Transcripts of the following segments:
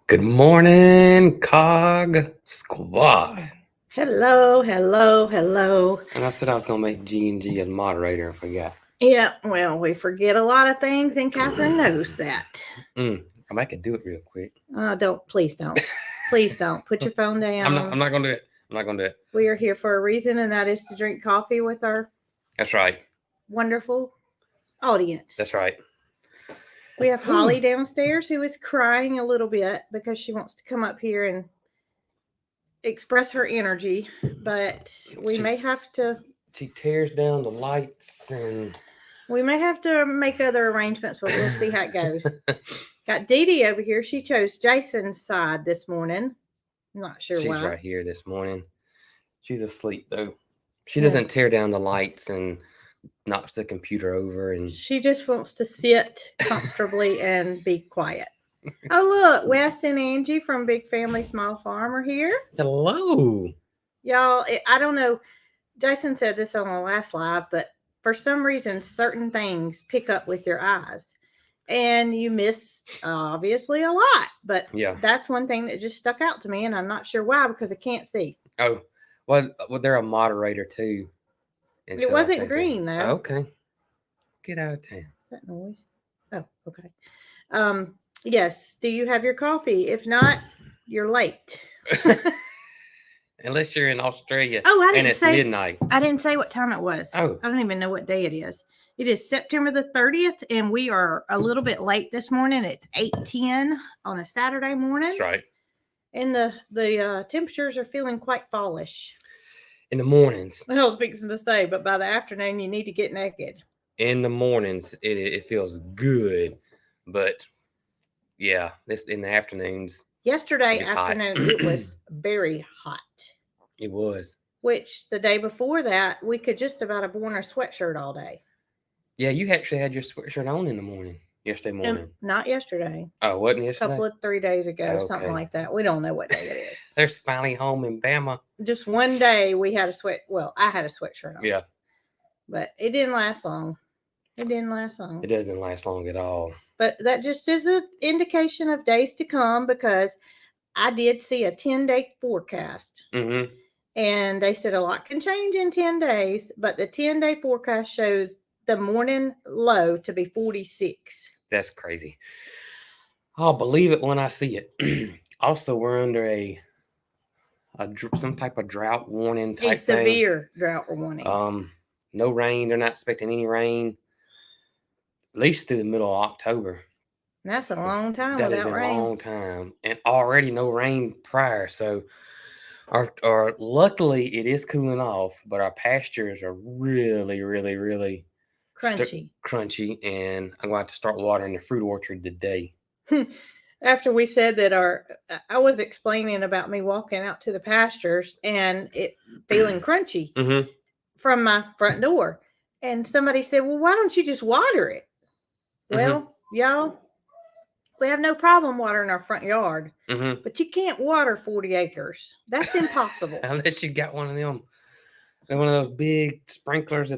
Good morning, Cog Squad. Hello. And I said I was gonna make G&G a moderator and forgot. Yeah, well, we forget a lot of things, and Catherine knows that. I could do it real quick. Please don't. Please don't. Put your phone down. I'm not gonna do it. I'm not gonna do it. We are here for a reason, and that is to drink coffee with our That's right. wonderful audience. That's right. We have Holly downstairs who is crying a little bit because she wants to come up here and express her energy, but we may have to. She tears down the lights and we may have to make other arrangements, but we'll see how it goes. Got Dee Dee over here. She chose Jason's side this morning. I'm not sure she's why. right here this morning. She's asleep though. She doesn't tear down the lights and knocks the computer over, and she just wants to sit comfortably and be quiet. Oh, look, Wes and Angie from Big Family Small Farm are here. Hello. Y'all, I don't know. Jason said this on the last live, but for some reason, certain things pick up with your eyes. And you miss, obviously, a lot. But yeah, that's one thing that just stuck out to me, and I'm not sure why, because I can't see. Oh, well they're a moderator, too. And it wasn't green, though. Okay. Get out of town. Is that noise? Oh, okay. Yes. Do you have your coffee? If not, you're late. Unless you're in Australia. Oh, and it's midnight. I didn't say what time it was. Oh. I don't even know what day it is. It is September the 30th, and we are a little bit late this morning. It's 8:10 on a Saturday morning. That's right. And the temperatures are feeling quite fallish. In the mornings. I was fixing to say, but by the afternoon, you need to get naked. In the mornings, it feels good, but yeah, this in the afternoons. Yesterday afternoon, it was very hot. It was. Which the day before that, we could just about have worn a sweatshirt all day. Yeah, you actually had your sweatshirt on in the morning, yesterday morning. Not yesterday. Oh, wasn't yesterday? A couple of 3 days ago, something like that. We don't know what day it is. There's finally home in Bama. Just one day we had I had a sweatshirt on. Yeah. But it didn't last long. It doesn't last long at all. But that just is an indication of days to come, because I did see a 10-day forecast. Mm-hmm. And they said a lot can change in 10 days, but the 10-day forecast shows the morning low to be 46. That's crazy. I'll believe it when I see it. Also, we're under some type of drought warning type thing. A severe drought warning. No rain. They're not expecting any rain, at least through the middle of October. That's a long time without rain. That is a long time, and already no rain prior. So, our luckily it is cooling off, but our pastures are really, really, really crunchy, and I'm going to have to start watering the fruit orchard today. After we said that I was explaining about me walking out to the pastures and it feeling crunchy from my front door. And somebody said, well, why don't you just water it? Well, y'all, we have no problem watering our front yard, but you can't water 40 acres. That's impossible. Unless you got one of those big sprinklers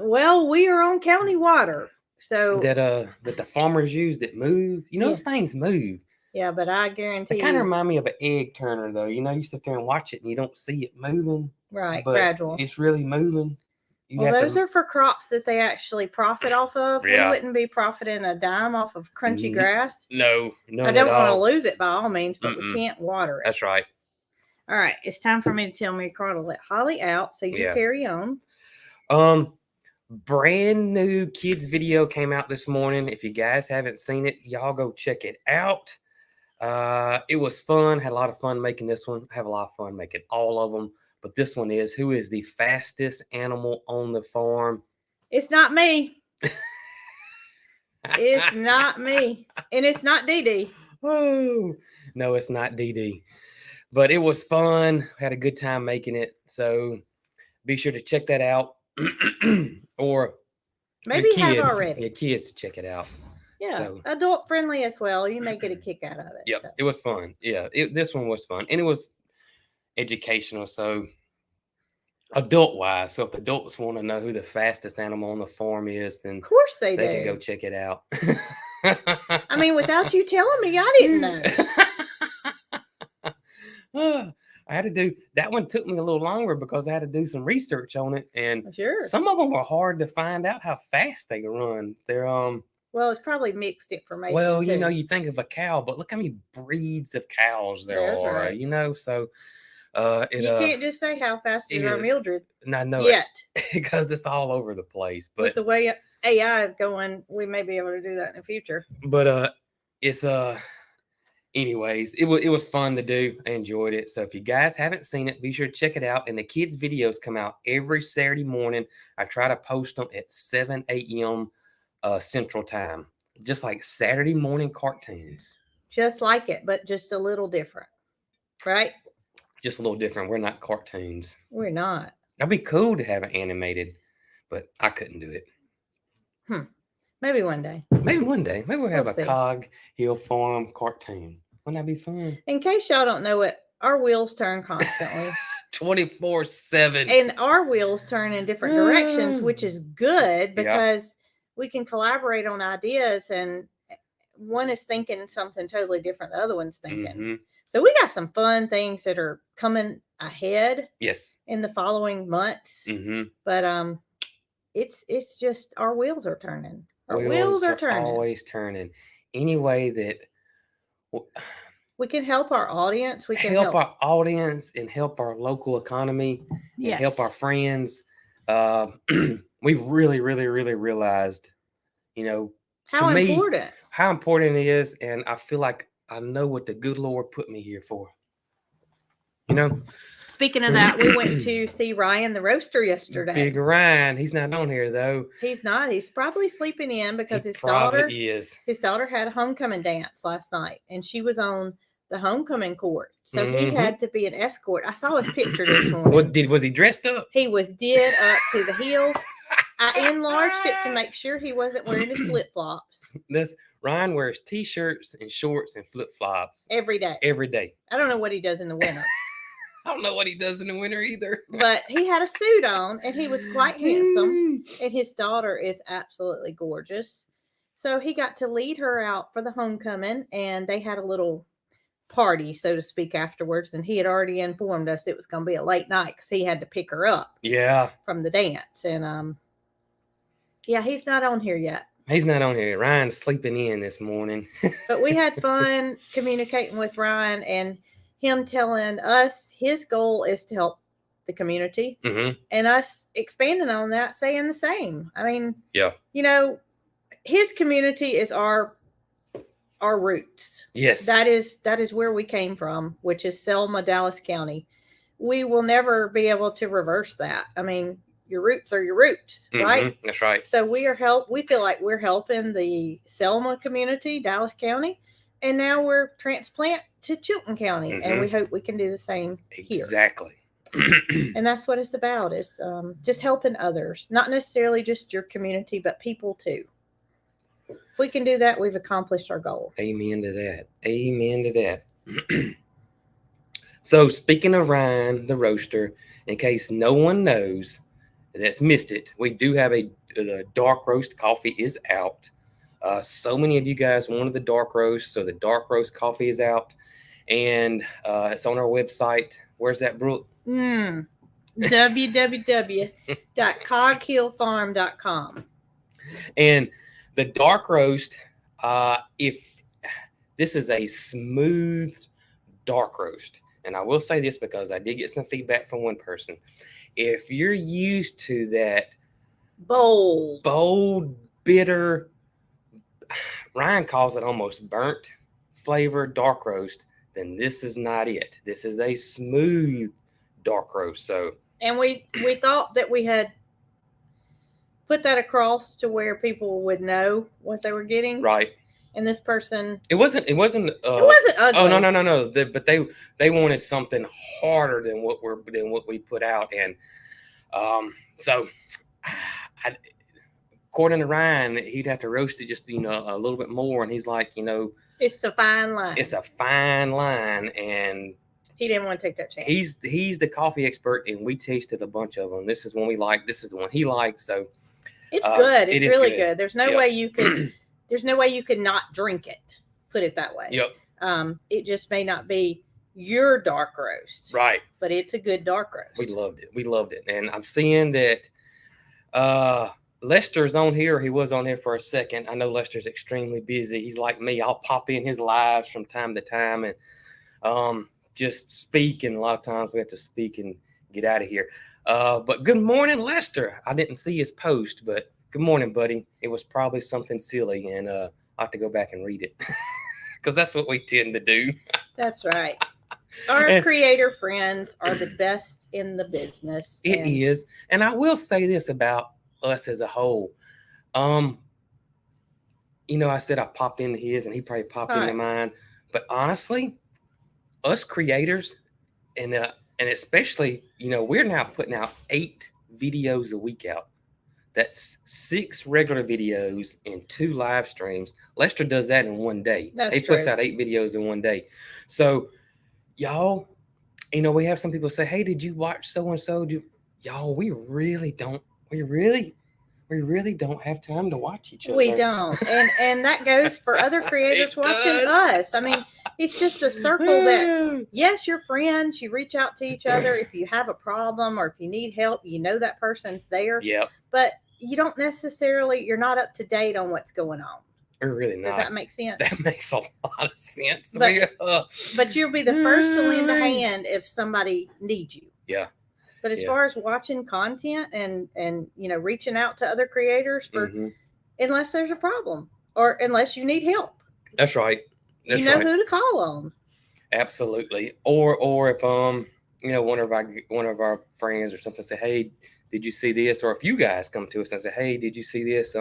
Well, we are on county water. So that the farmers use that move. Those things move. Yeah, but I guarantee they kind of remind me of an egg turner, though. You sit there and watch it and you don't see it moving. Right, but gradual. It's really moving. Those are for crops that they actually profit off of. Yeah. We wouldn't be profiting a dime off of crunchy grass. No, I don't want to lose it by all means, but we can't water it. That's right. All right, it's time for me to tell Mary to let Holly out, so you carry on. Brand new kids video came out this morning. If you guys haven't seen it, y'all go check it out. It was fun. Had a lot of fun making this one. I have a lot of fun making all of them. But this one is, who is the fastest animal on the farm? It's not me. It's not me. And it's not Dee Dee. Oh, no, it's not Dee Dee. But it was fun. Had a good time making it. So be sure to check that out. Or maybe you have already. Your kids check it out. Yeah, so, adult friendly as well. You may get a kick out of it. Yep, It was fun. Yeah, this one was fun, and it was educational. So adult wise, so if the adults want to know who the fastest animal on the farm is, then of course they can go check it out. I mean, without you telling me, I didn't know. I had to do that one. Took me a little longer because I had to do some research on it, and Sure. some of them were hard to find out how fast they run. They're Well, it's probably mixed information. Well, too. you think of a cow, but look how many breeds of cows there That's are. right. So You can't just say how fast is our Mildred. I know yet because it's all over the place. But with the way AI is going, we may be able to do that in the future. But it's anyways, it was fun to do. I enjoyed it. So if you guys haven't seen it, be sure to check it out. And the kids' videos come out every Saturday morning. I try to post them at 7 a.m. Central Time, just like Saturday morning cartoons. Just like it, but just a little different, right? Just a little different. We're not cartoons. We're not. That'd be cool to have it animated, but I couldn't do it. Maybe one day. Maybe one day. Maybe we'll have a see. Cog Hill Farm cartoon. Wouldn't that be fun? In case y'all don't know it, our wheels turn constantly. 24/7. And our wheels turn in different directions, which is good because we can collaborate on ideas, and one is thinking something totally different the other one's thinking. Mm-hmm. So we got some fun things that are coming ahead. Yes. In the following months. Mm-hmm. But it's just our wheels are turning. Our wheels are turning. Always turning. Any way that we can help our audience. We can help our audience and help our local economy and help our friends. We've really, really, really realized, how important it is. And I feel like I know what the good Lord put me here for. Speaking of that, we went to see Ryan the roaster yesterday. Big Ryan. He's not on here though. He's not. He's probably sleeping in because his daughter had a homecoming dance last night, and she was on the homecoming court. So he had to be an escort. I saw his picture this morning. Was he dressed up? He was did up to the heels. I enlarged it to make sure he wasn't wearing his flip-flops. Ryan wears t-shirts and shorts and flip-flops. Every day. Every day. I don't know what he does in the winter. I don't know what he does in the winter either. But he had a suit on, and he was quite handsome. And his daughter is absolutely gorgeous. So he got to lead her out for the homecoming, and they had a little party, so to speak, afterwards. And he had already informed us it was going to be a late night because he had to pick her up. Yeah. From the dance. And he's not on here yet. He's not on here. Ryan's sleeping in this morning. But we had fun communicating with Ryan, and him telling us his goal is to help the community, and us expanding on that, saying the same. I mean, his community is our roots. Yes, that is where we came from, which is Selma, Dallas County. We will never be able to reverse that. I mean, your roots are your roots, right? That's right. So we feel like we're helping the Selma community, Dallas County, and now we're transplant to Chilton County, and we hope we can do the same here. Exactly. And that's what it's about, is just helping others, not necessarily just your community, but people too. If we can do that, we've accomplished our goal. Amen to that. Amen to that. So speaking of Ryan the roaster, in case no one knows that's missed it, we do have the dark roast coffee is out. So many of you guys wanted the dark roast, so the dark roast coffee is out, and it's on our website. Where's that, Brooke? www.coghillfarm.com. And the dark roast, if this is a smooth dark roast, and I will say this because I did get some feedback from one person. If you're used to that bold, bitter, Ryan calls it almost burnt flavor dark roast, then this is not it. This is a smooth dark roast. So, and we thought that we had put that across to where people would know what they were getting. Right. And this person, it wasn't ugly. Oh, no. But they wanted something harder than what we put out, and so according to Ryan, he'd have to roast it just a little bit more, and he's like, it's a fine line. It's a fine line, and he didn't want to take that chance. He's the coffee expert, and we tasted a bunch of them. This is one we like. This is the one he likes. So it's good. It's really good. There's no way you could. There's no way you could not drink it. Put it that way. Yep. It just may not be your dark roast. Right. But it's a good dark roast. We loved it. And I'm seeing that Lester's on here. He was on here for a second. I know Lester's extremely busy. He's like me. I'll pop in his lives from time to time and just speak. And a lot of times we have to speak and get out of here. But good morning, Lester. I didn't see his post, but good morning, buddy. It was probably something silly, and I have to go back and read it because that's what we tend to do. That's right. Our creator friends are the best in the business. It is. And I will say this about us as a whole. I said I pop into his and he probably popped into mine. But honestly, us creators and especially, we're now putting out 8 videos a week out. That's 6 regular videos and 2 live streams. Lester does that in one day. That's he true. Puts out 8 videos in one day. So y'all, we have some people say, hey, did you watch so-and-so? Y'all, we really don't have time to watch each other. We don't. And that goes for other creators watching us. I mean, it's just a circle that, yes, you're friends. You reach out to each other. If you have a problem or if you need help, that person's there. Yep. But you don't necessarily, you're not up to date on what's going on. We're really not. Does that make sense? That makes a lot of sense. But you'll be the first to lend a hand if somebody needs you. Yeah. But as far as watching content and reaching out to other creators for unless there's a problem or unless you need help. That's right. You know who to call on. Absolutely. Or if one of our friends or something say, hey, did you see this? Or if you guys come to us and say, hey, did you see this?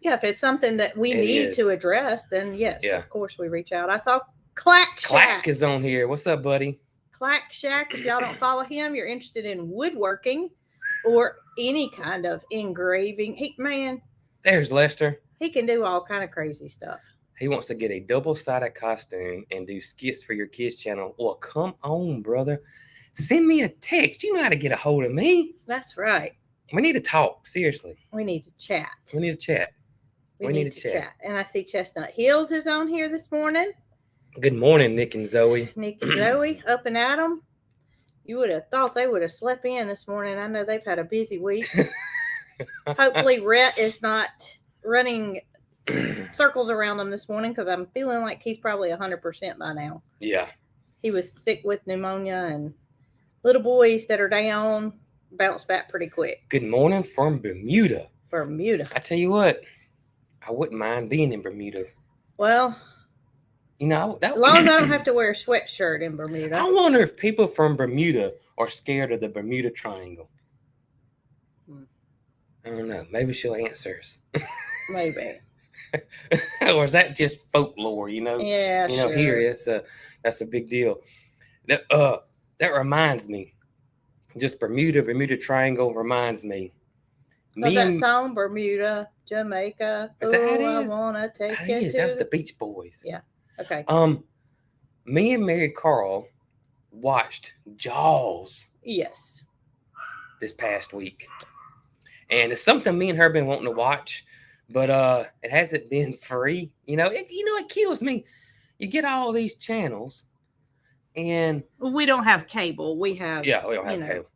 Yeah, if it's something that we need to address, then yes, of course we reach out. I saw Clack Shack. Clack is on here. What's up, buddy? Clack Shack. If y'all don't follow him, you're interested in woodworking or any kind of engraving. There's Lester. He can do all kind of crazy stuff. He wants to get a double-sided costume and do skits for your kids' channel. Well, come on, brother. Send me a text. You know how to get a hold of me. That's right. We need to talk. Seriously. We need to chat. We need to chat. We need to chat. And I see Chestnut Hills is on here this morning. Good morning, Nick and Zoe. Nick and Zoe, up and at 'em. You would have thought they would have slept in this morning. I know they've had a busy week. Hopefully, Rhett is not running circles around them this morning because I'm feeling like he's probably 100% by now. Yeah. He was sick with pneumonia, and little boys that are down bounce back pretty quick. Good morning from Bermuda. Bermuda. I tell you what, I wouldn't mind being in Bermuda. Well, as long as I don't have to wear a sweatshirt in Bermuda. I wonder if people from Bermuda are scared of the Bermuda Triangle. I don't know. Maybe she'll answer us. Maybe. Or is that just folklore? Yeah, sure. Here that's a big deal. That reminds me. Just Bermuda Triangle reminds me. That song, Bermuda, Jamaica. Is that how it I is? wanna take That you is. to That's the Beach Boys. Yeah. Okay. Me and Mary Carl watched Jaws. Yes. This past week, and it's something me and her have been wanting to watch, but it hasn't been free. It kills me. You get all these channels, and we don't have cable. We have we don't have cable.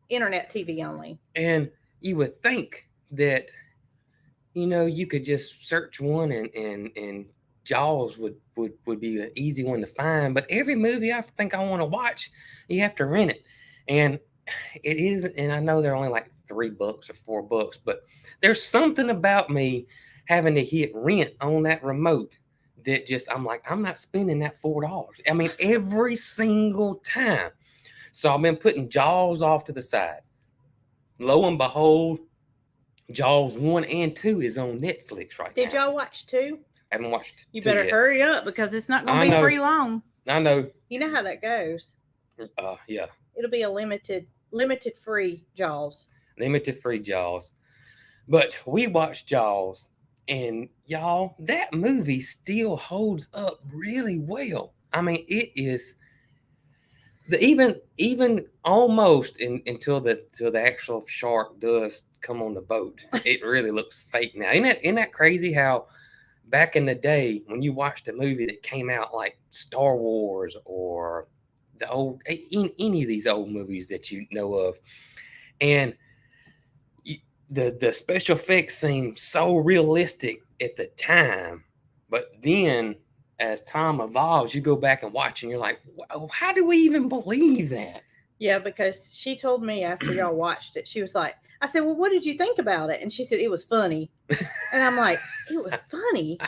Internet TV only. And you would think that you could just search one and Jaws would be an easy one to find, but every movie I think I want to watch, you have to rent it, and it is. And I know they're only like $3 or $4, but there's something about me having to hit rent on that remote that I'm like, I'm not spending that $4. I mean, every single time. So I've been putting Jaws off to the side. Lo and behold, Jaws 1 and 2 is on Netflix right now. Did y'all watch 2? I haven't watched. You better hurry up because it's not going to be free long. I know. You know how that goes. Yeah. It'll be a limited free Jaws. Limited free Jaws. But we watched Jaws, and y'all, that movie still holds up really well. I mean, it is even almost until the actual shark does come on the boat. It really looks fake now. Isn't that crazy how back in the day when you watched a movie that came out like Star Wars or the old any of these old movies that you know of, and the special effects seem so realistic at the time, but then as time evolves, you go back and watch and you're like, wow, how do we even believe that? Yeah, because she told me after y'all watched it, she was like, I said, well, what did you think about it? And she said, it was funny. And I'm like, it was funny.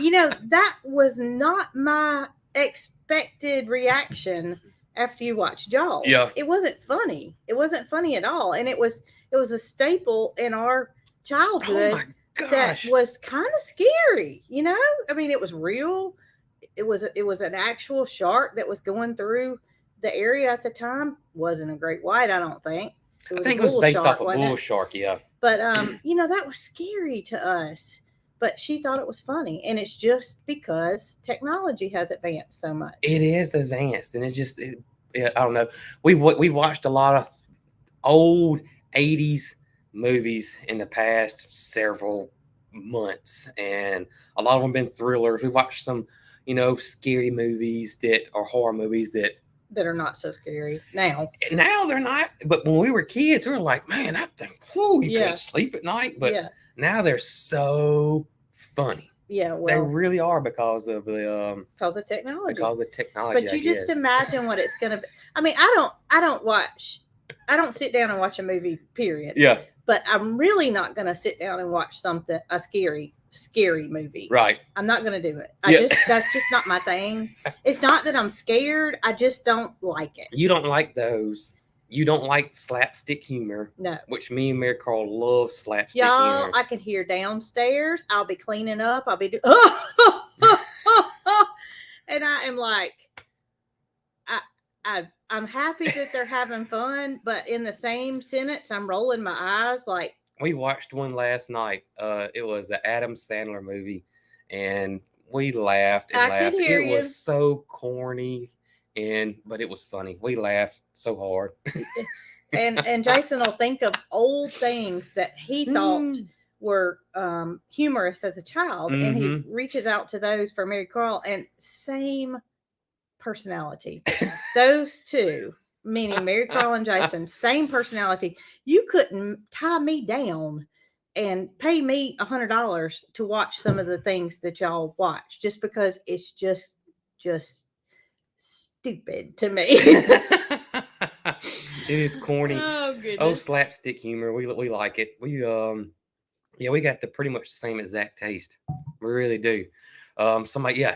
You know, that was not my expected reaction after you watched Jaws. Yeah. It wasn't funny. It wasn't funny at all. And it was a staple in our childhood. Oh my that gosh. was kind of scary, you know? I mean, it was real. It was an actual shark that was going through the area at the time. Wasn't a great white, I don't think. I think it was based off a bull shark, yeah. But you know, that was scary to us. But she thought it was funny, and it's just because technology has advanced so much. It is advanced, and I don't know. We watched a lot of old 80s movies in the past several months, and a lot of them been thrillers. We watched some, you know, scary movies that are horror movies that are not so scary now. Now they're not, but when we were kids, we were like, man, that thing, you couldn't sleep at night. But now they're so funny. Yeah, well, they really are because of technology. Because of technology. But you just imagine what it's gonna be. I mean, I don't sit down and watch a movie, period. Yeah. But I'm really not gonna sit down and watch a scary movie. Right. I'm not gonna do it. That's just not my thing. It's not that I'm scared. I just don't like it. You don't like those. You don't like slapstick humor. No. Which me and Mary Carl love slapstick Y'all, humor. I can hear downstairs. I'll be cleaning up. I'll be doing and I am like, I'm happy that they're having fun, but in the same sentence, I'm rolling my eyes like. We watched one last night. It was an Adam Sandler movie, and we laughed and laughed. It was so corny, but it was funny. We laughed so hard. and Jason will think of old things that he thought were humorous as a child, and he reaches out to those for Mary Carl, and same personality. Those two, meaning Mary Carl and Jason, same personality. You couldn't tie me down and pay me $100 to watch some of the things that y'all watch, just because it's just stupid to me. It is corny. Oh goodness. Oh, slapstick humor. We like it. We got the pretty much the same exact taste. We really do.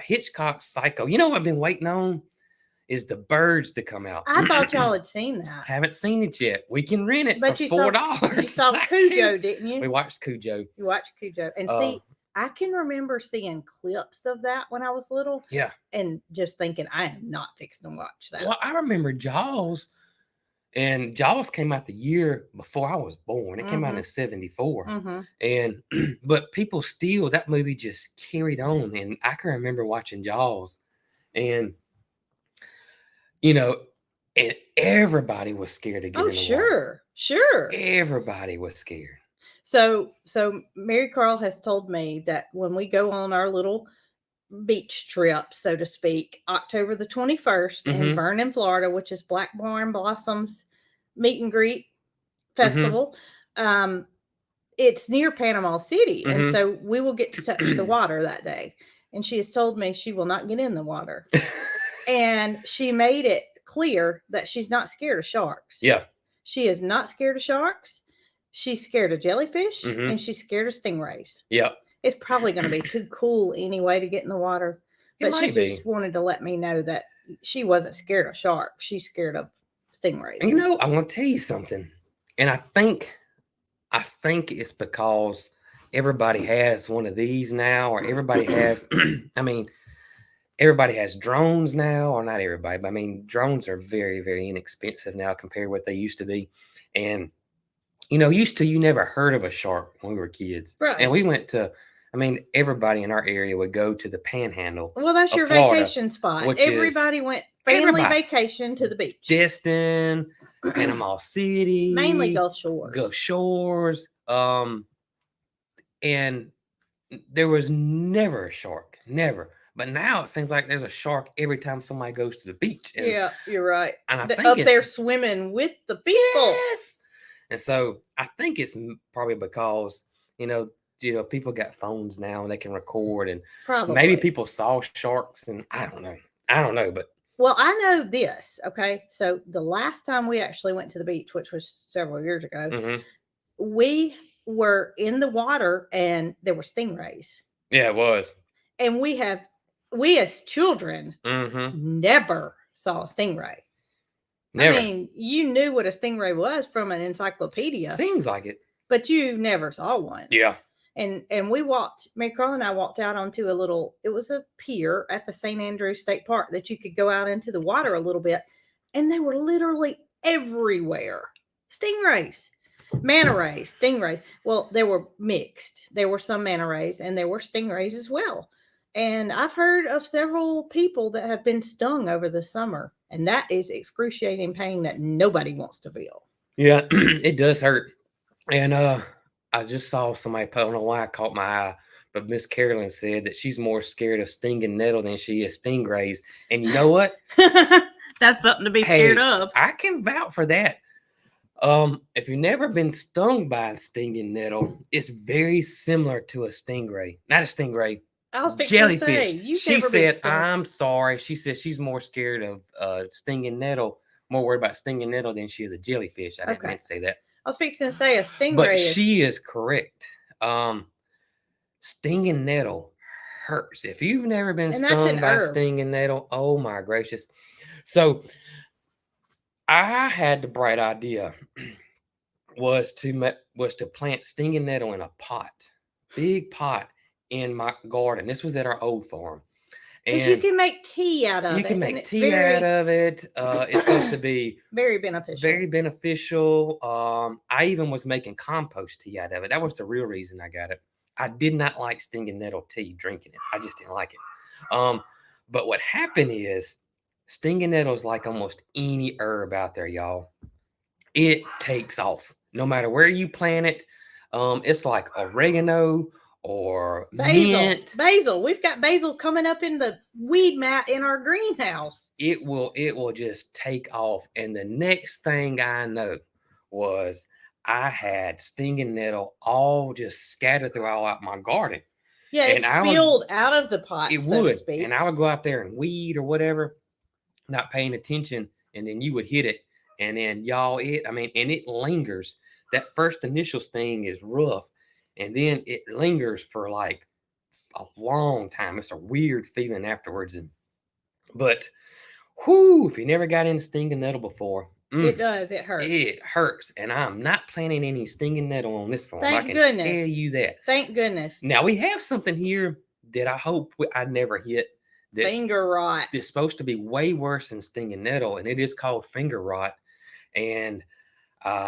Hitchcock's Psycho. You know what I've been waiting on is The Birds to come out. I thought y'all had seen that. Haven't seen it yet. We can rent it but for $4. You saw Cujo, didn't you? We watched Cujo. You watched Cujo. And see, I can remember seeing clips of that when I was little. Yeah. And just thinking, I am not fixing to watch that. Well, I remember Jaws. And Jaws came out the year before I was born. It came out in 74. And but people still, that movie just carried on. And I can remember watching Jaws. And you know, and everybody was scared to get in the water. Sure. Everybody was scared. So Mary Carl has told me that when we go on our little beach trip, so to speak, October the 21st in Vernon, Florida, which is Black Barn Blossoms Meet and Greet Festival. It's near Panama City. And so we will get to touch the water that day. And she has told me she will not get in the water. And she made it clear that she's not scared of sharks. Yeah. She is not scared of sharks. She's scared of jellyfish and she's scared of stingrays. Yeah. It's probably going to be too cool anyway to get in the water. But she just wanted to let me know that she wasn't scared of sharks. She's scared of stingrays. You know, I want to tell you something. And I think it's because everybody has one of these now, or everybody has, everybody has drones now, or not everybody, but I mean, drones are very, very inexpensive now compared to what they used to be. And, you know, you never heard of a shark when we were kids. Right. And we went to, everybody in our area would go to the Panhandle. Well, that's your Florida, vacation spot. Everybody went vacation to the beach. Destin, Panama City. Mainly Gulf Shores. Gulf Shores. And there was never a shark, never. But now it seems like there's a shark every time somebody goes to the beach. And, Yeah, you're right. And I think up there swimming with the people. Yes. And so I think it's probably because, people got phones now and they can record, and probably maybe people saw sharks, and I don't know, but. Well, I know this, okay? So the last time we actually went to the beach, which was several years ago, we were in the water and there were stingrays. Yeah, it was. And we as children never saw a stingray. Never. I mean, you knew what a stingray was from an encyclopedia. Seems like it. But you never saw one. Yeah. And we walked, Mary Carl and I walked out onto it was a pier at the St. Andrews State Park that you could go out into the water a little bit. And they were literally everywhere. Stingrays, manta rays, stingrays. Well, they were mixed. There were some manta rays and there were stingrays as well. And I've heard of several people that have been stung over the summer. And that is excruciating pain that nobody wants to feel. Yeah, it does hurt. And I just saw somebody, I don't know why I caught my eye, but Miss Carolyn said that she's more scared of stinging nettle than she is stingrays. And you know what? That's something to be scared of. I can vouch for that. If you've never been stung by a stinging nettle, it's very similar to a stingray. Not a stingray. I was jellyfish. She said, I'm sorry. She said she's more scared of stinging nettle, more worried about stinging nettle than she is a jellyfish. I didn't mean to say that. I was fixing to say a stingray. But she is correct. Stinging nettle hurts. If you've never been stung by stinging nettle, oh my gracious. So I had the bright idea was to plant stinging nettle in a pot, big pot in my garden. This was at our old farm. Because you can make tea out of it. You can make tea out of it. It's supposed to be very beneficial. Very beneficial. I even was making compost tea out of it. That was the real reason I got it. I did not like stinging nettle tea, drinking it. I just didn't like it. But what happened is stinging nettle is like almost any herb out there, y'all. It takes off. No matter where you plant it. It's like oregano or mint. Basil. We've got basil coming up in the weed mat in our greenhouse. It will just take off. And the next thing I know was I had stinging nettle all just scattered throughout my garden. Yeah, it spilled out of the pot. It would. And I would go out there and weed or whatever, not paying attention, and then you would hit it. And then and it lingers. That first initial sting is rough. And then it lingers for like a long time. It's a weird feeling afterwards. But if you never got into stinging nettle before, it does. It hurts. It hurts. And I'm not planting any stinging nettle on this farm. Thank goodness. Tell you that. Thank goodness. Now we have something here that I hope I never hit. Finger rot. It's supposed to be way worse than stinging nettle, and it is called finger rot. And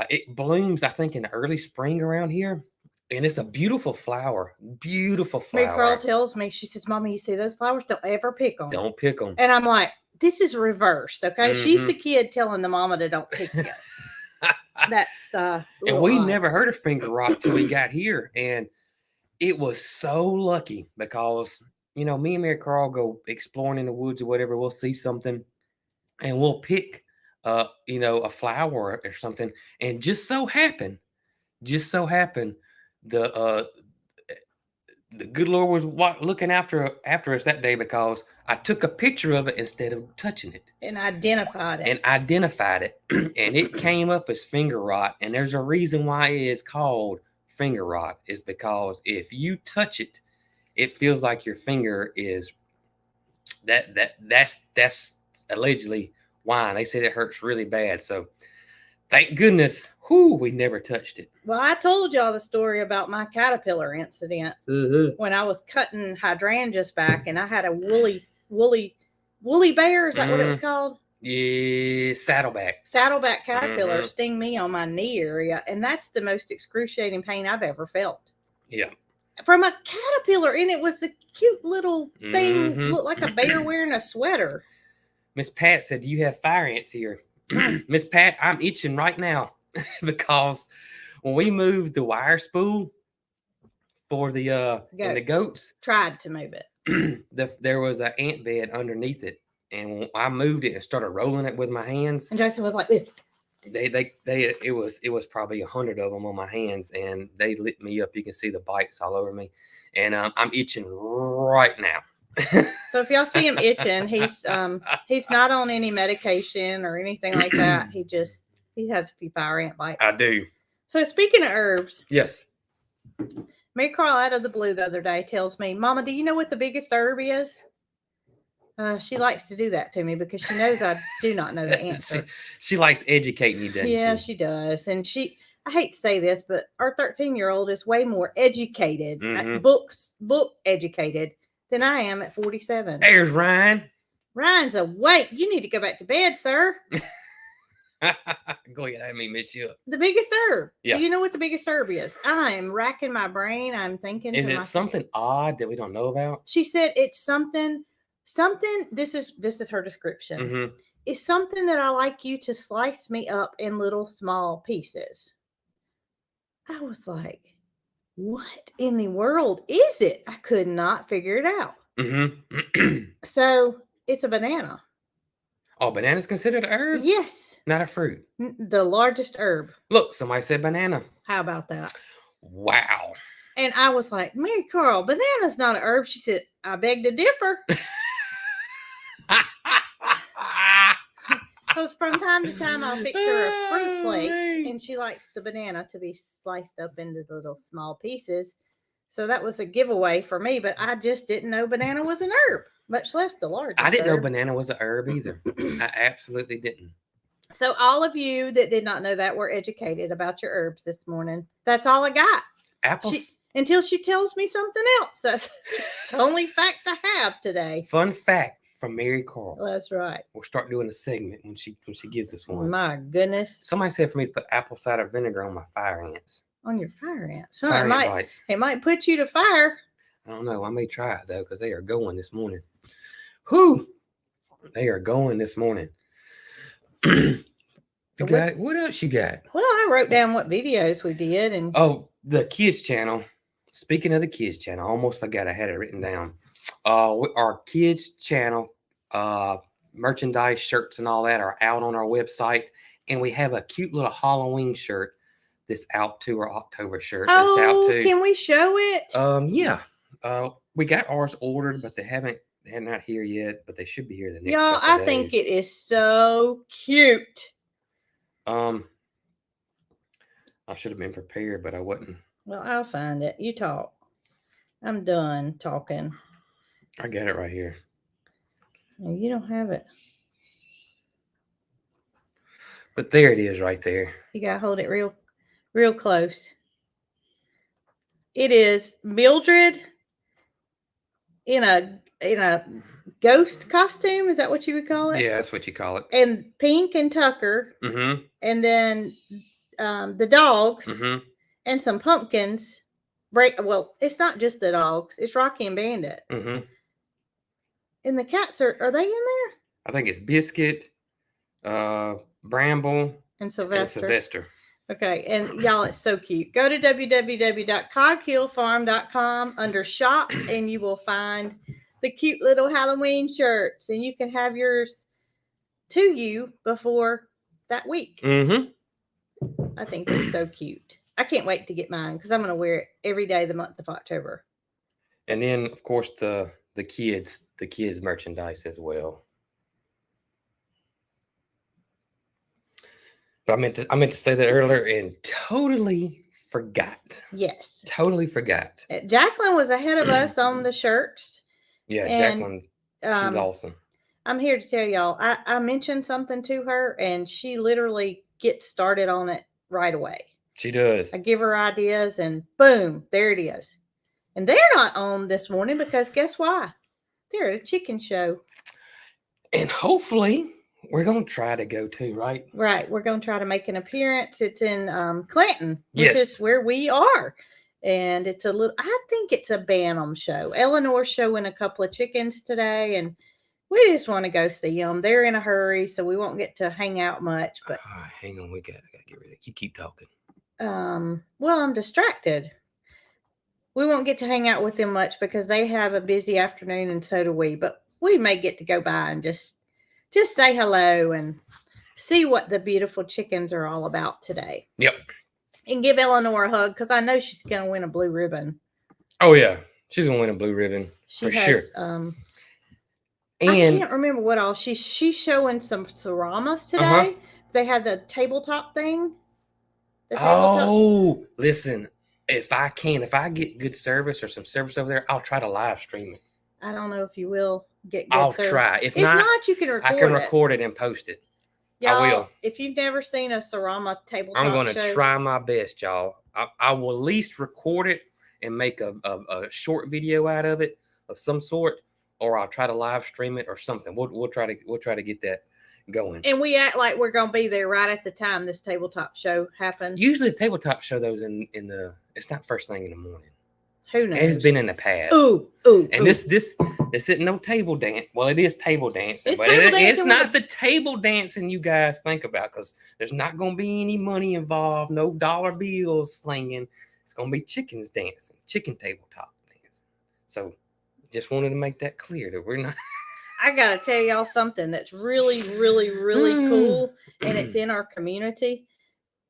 it blooms, I think, in the early spring around here. And it's a beautiful flower. Beautiful flower. Mary Carl tells me, she says, Mommy, you see those flowers? Don't ever pick them. Don't pick them. And I'm like, this is reversed, okay? She's the kid telling the mama to don't pick this. That's and we never heard of finger rot till we got here. And it was so lucky because, me and Mary Carl go exploring in the woods or whatever. We'll see something and we'll pick, a flower or something. And just so happened, the good Lord was looking after us that day because I took a picture of it instead of touching it. And identified it. And it came up as finger rot. And there's a reason why it is called finger rot is because if you touch it, it feels like your finger is that's allegedly why. They said it hurts really bad. So thank goodness, we never touched it. Well, I told y'all the story about my caterpillar incident when I was cutting hydrangeas back, and I had a woolly bear. Is that what it was called? Yeah, saddleback caterpillar sting me on my knee area, and that's the most excruciating pain I've ever felt. Yeah, from a caterpillar, and it was a cute little thing, looked like a bear wearing a sweater. Miss Pat said, "Do you have fire ants here?" Miss Pat, I'm itching right now because when we moved the wire spool for the and the goats. Tried to move it. There was an ant bed underneath it, and I moved it and started rolling it with my hands. And Jason was like, Ugh. It was probably 100 of them on my hands, and they lit me up. You can see the bites all over me, and I'm itching right now. So if y'all see him itching, he's not on any medication or anything like that. He has a few fire ant bites. I do. So speaking of herbs, yes. Mary Carl out of the blue the other day tells me, "Mama, do you know what the biggest herb is?" She likes to do that to me because she knows I do not know the answer. she likes educating you, doesn't she? Yeah, she does. And I hate to say this, but our 13-year-old is way more educated, book educated than I am at 47. There's Ryan. Ryan's awake. You need to go back to bed, sir. Go ahead, I mean, miss you. The biggest herb. Yeah. Do you know what the biggest herb is? I'm racking my brain. I'm thinking. Is it something odd that we don't know about? She said it's something. This is her description. It's something that I like you to slice me up in little small pieces. I was like, what in the world is it? I could not figure it out. So it's a banana. Oh, banana's considered a herb? Yes. Not a fruit. The largest herb. Look, somebody said banana. How about that? Wow. And I was like, Mary Carl, banana's not an herb. She said, I beg to differ. Because from time to time I'll fix her a fruit plate, and she likes the banana to be sliced up into little small pieces. So that was a giveaway for me, but I just didn't know banana was an herb, much less the largest. I didn't know banana was a herb either. I absolutely didn't. So all of you that did not know that were educated about your herbs this morning. That's all I got. Apples. Until she tells me something else. That's the only fact I have today. Fun fact from Mary Carl. That's right. We'll start doing a segment when she gives us one. My goodness. Somebody said for me to put apple cider vinegar on my fire ants. On your fire ants. Huh? Fire ant bites. It might put you to fire. I don't know. I may try it though, because they are going this morning. Whew. They are going this morning. So got it. What else you got? Well, I wrote down what videos we did, and the kids channel. Speaking of the kids channel, I almost forgot I had it written down. Our kids channel, merchandise, shirts, and all that are out on our website, and we have a cute little Halloween shirt that's out too, or October shirt that's out too. Can we show it? Yeah. We got ours ordered, but they're not here yet, but they should be here the next couple days. I think it is so cute. I should have been prepared, but I wasn't. Well, I'll find it. You talk. I'm done talking. I got it right here. No, you don't have it. But there it is right there. You gotta hold it real close. It is Mildred in a ghost costume. Is that what you would call it? Yeah, that's what you call it. And Pink and Tucker. And then the dogs. And some pumpkins. Well, it's not just the dogs. It's Rocky and Bandit. And the cats are they in there? I think it's Biscuit, Bramble, and Sylvester. Okay, and y'all, it's so cute. Go to www.coghillfarm.com under shop, and you will find the cute little Halloween shirts, and you can have yours to you before that week. I think they're so cute. I can't wait to get mine because I'm going to wear it every day the month of October. And then, of course, the kids merchandise as well. But I meant to say that earlier and totally forgot. Yes. Totally forgot. Jacqueline was ahead of us on the shirts. Yeah, Jacqueline, she's awesome. I'm here to tell y'all, I mentioned something to her, and she literally gets started on it right away. She does. I give her ideas, and boom, there it is. And they're not on this morning because guess why? They're at a chicken show. And hopefully we're going to try to go too, right? Right. We're going to try to make an appearance. It's in Clinton, which yes. is where we are. And it's I think it's a Bantam show. Eleanor's showing a couple of chickens today, and we just want to go see them. They're in a hurry, so we won't get to hang out much. But hang on, I gotta get rid of it. You keep talking. Well, I'm distracted. We won't get to hang out with them much because they have a busy afternoon, and so do we. But we may get to go by and just say hello and see what the beautiful chickens are all about today. Yep. And give Eleanor a hug because I know she's going to win a blue ribbon. Oh yeah, she's gonna win a blue ribbon for sure. And I can't remember what all she's showing some ceramas today. They had the tabletop thing. Oh, listen, if I get good service or some service over there, I'll try to live stream it. I don't know if you will get good I'll service. try. If not, you can record it. I can record it and post it. Y'all, I will. If you've never seen a cerama tabletop I'm going to try my best, y'all. I will at least record it and make a short video out of it of some sort, or I'll try to live stream it or something. We'll try to get that going. And we act like we're going to be there right at the time this tabletop show happens. Usually the tabletop show those in the it's not first thing in the morning. Who knows? It's been in the past. And this isn't no table dance. Well, it is table dancing, but it's not the table dancing you guys think about, because there's not going to be any money involved, no dollar bills slinging. It's going to be chickens dancing, chicken tabletop dancing. So just wanted to make that clear that we're not. I got to tell y'all something that's really, really, really cool, and it's in our community.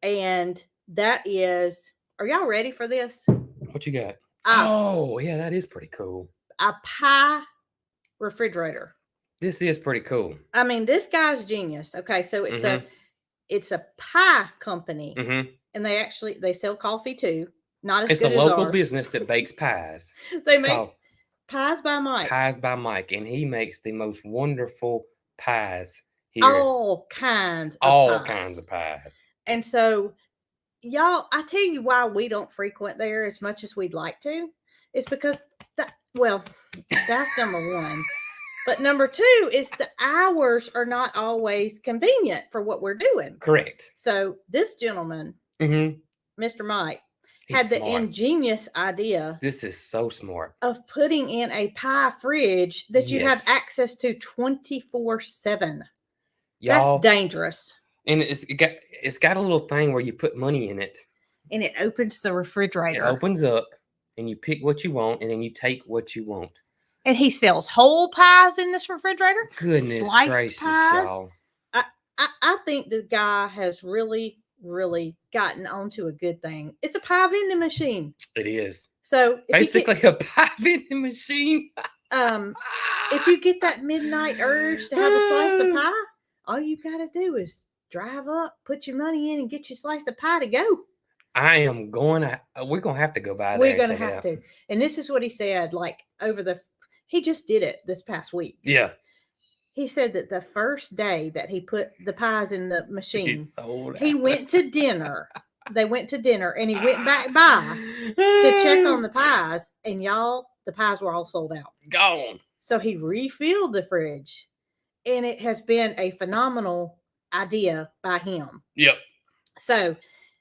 And that is, are y'all ready for this? What you got? Oh, yeah, that is pretty cool. A pie refrigerator. This is pretty cool. I mean, this guy's genius. Okay, so it's a pie company, and they sell coffee too. Not as it's good a as local ours. business that bakes pies. They make pies by Mike. Pies by Mike, and he makes the most wonderful pies here. All kinds of pies. And so, y'all, I tell you why we don't frequent there as much as we'd like to. It's because that's number one. But number two is the hours are not always convenient for what we're doing. Correct. So this gentleman, Mr. Mike, had the ingenious idea. This is so smart. Of putting in a pie fridge that you have access to 24/7. That's dangerous. And it's got a little thing where you put money in it. And it opens the refrigerator. It opens up and you pick what you want and then you take what you want. And he sells whole pies in this refrigerator. Goodness gracious, pies. y'all. I think the guy has really, really gotten onto a good thing. It's a pie vending machine. It is. So basically a pie vending machine. If you get that midnight urge to have a slice of pie, all you got to do is drive up, put your money in, and get your slice of pie to go. We're going to have to go by there. We're going to have to. And this is what he said, he just did it this past week. Yeah. He said that the first day that he put the pies in the machine, he went to dinner. They went to dinner and he went back by to check on the pies. And y'all, the pies were all sold out. Gone. So he refilled the fridge. And it has been a phenomenal idea by him. Yep. So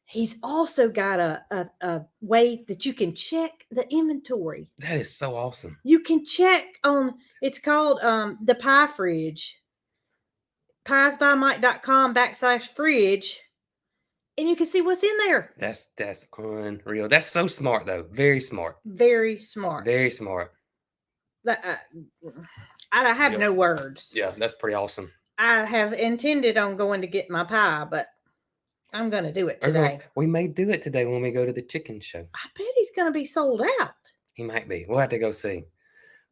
he's also got a way that you can check the inventory. That is so awesome. You can check on, it's called the Pie Fridge. piesbymike.com/fridge. And you can see what's in there. That's unreal. That's so smart, though. Very smart. Very smart. Very smart. I have no words. Yeah, that's pretty awesome. I have intended on going to get my pie, but I'm going to do it today. We may do it today when we go to the chicken show. I bet he's going to be sold out. He might be. We'll have to go see.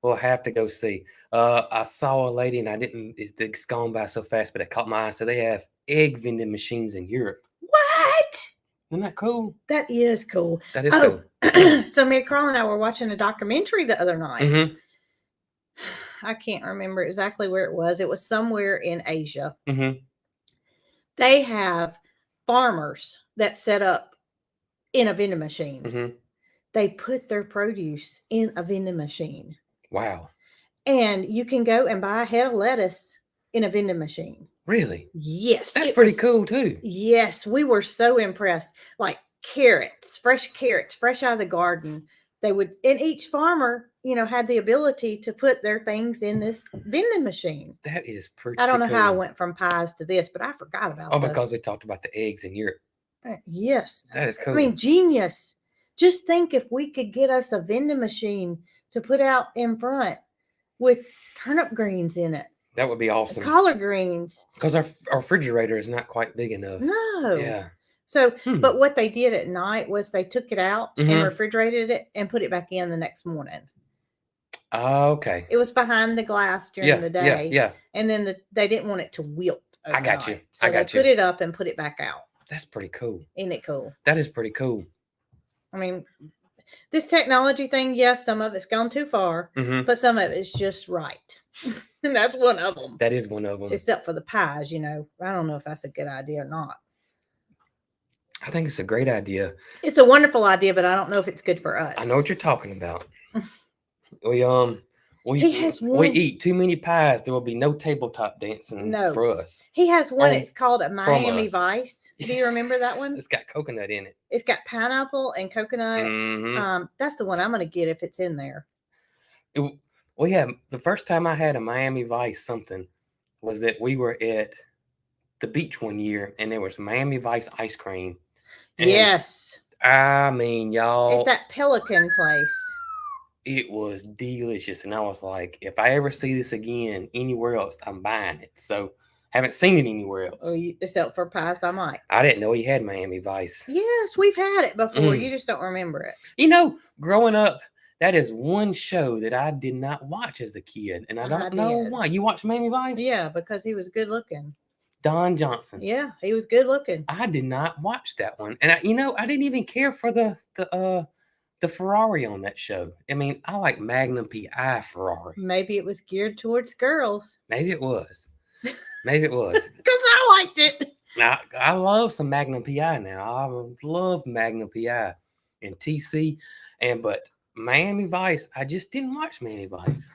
I saw a lady, and it's gone by so fast, but it caught my eye. So they have egg vending machines in Europe. What? Isn't that cool? That is cool. That is cool. So me, Carl, and I were watching a documentary the other night. I can't remember exactly where it was. It was somewhere in Asia. They have farmers that set up in a vending machine. They put their produce in a vending machine. Wow. And you can go and buy a head of lettuce in a vending machine. Really? Yes. That's pretty cool too. Yes. We were so impressed. Like carrots, fresh out of the garden. And each farmer, had the ability to put their things in this vending machine. That is pretty I don't know how I went from pies to this, but I forgot about because we talked about the eggs in Europe. Yes. That is cool. I mean, genius. Just think if we could get us a vending machine to put out in front with turnip greens in it. That would be awesome. Collard greens. Because our refrigerator is not quite big enough. No. Yeah. So, but what they did at night was they took it out and refrigerated it and put it back in the next morning. Okay. It was behind the glass during the day. Yeah. And then they didn't want it to wilt overnight. I got you. So they put it up and put it back out. That's pretty cool. Isn't it cool? That is pretty cool. I mean, this technology thing, yes, some of it's gone too far, but some of it's just right. And that's one of them. That is one of them. Except for the pies, I don't know if that's a good idea or not. I think it's a great idea. It's a wonderful idea, but I don't know if it's good for us. I know what you're talking about. We eat too many pies. There will be no tabletop dancing for us. He has one. It's called a Miami Vice. Do you remember that one? It's got coconut in it. It's got pineapple and coconut. That's the one I'm going to get if it's in there. The first time I had a Miami Vice something was that we were at the beach one year and there was Miami Vice ice cream. Yes. I mean, y'all. At that Pelican place. It was delicious. And I was like, if I ever see this again anywhere else, I'm buying it. So haven't seen it anywhere else. Oh, except for Pies by Mike. I didn't know he had Miami Vice. Yes, we've had it before. You just don't remember it. Growing up, that is one show that I did not watch as a kid. And I don't know why. You watched Miami Vice? Yeah, because he was good looking. Don Johnson. Yeah, he was good looking. I did not watch that one. And I didn't even care for the Ferrari on that show. I mean, I like Magnum PI Ferrari. Maybe it was geared towards girls. Maybe it was. Because I liked it. I love some Magnum PI now. I love Magnum PI and TC. But Miami Vice, I just didn't watch Miami Vice.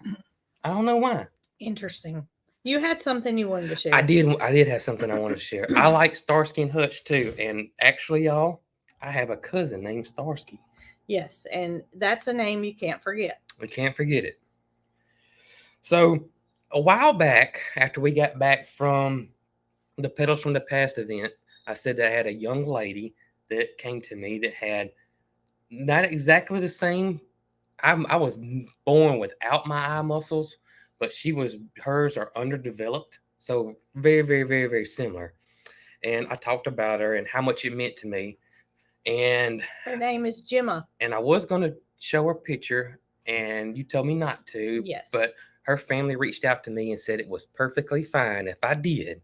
I don't know why. Interesting. You had something you wanted to share. I did have something I wanted to share. I like Starsky and Hutch too. And actually, y'all, I have a cousin named Starsky. Yes, and that's a name you can't forget. We can't forget it. So a while back, after we got back from the Petals from the Past event, I said that I had a young lady that came to me that had not exactly the same. I was born without my eye muscles, but hers are underdeveloped. So very, very, very, very similar. And I talked about her and how much it meant to me. And her name is Gemma. And I was going to show her a picture and you told me not to. Yes. But her family reached out to me and said it was perfectly fine if I did.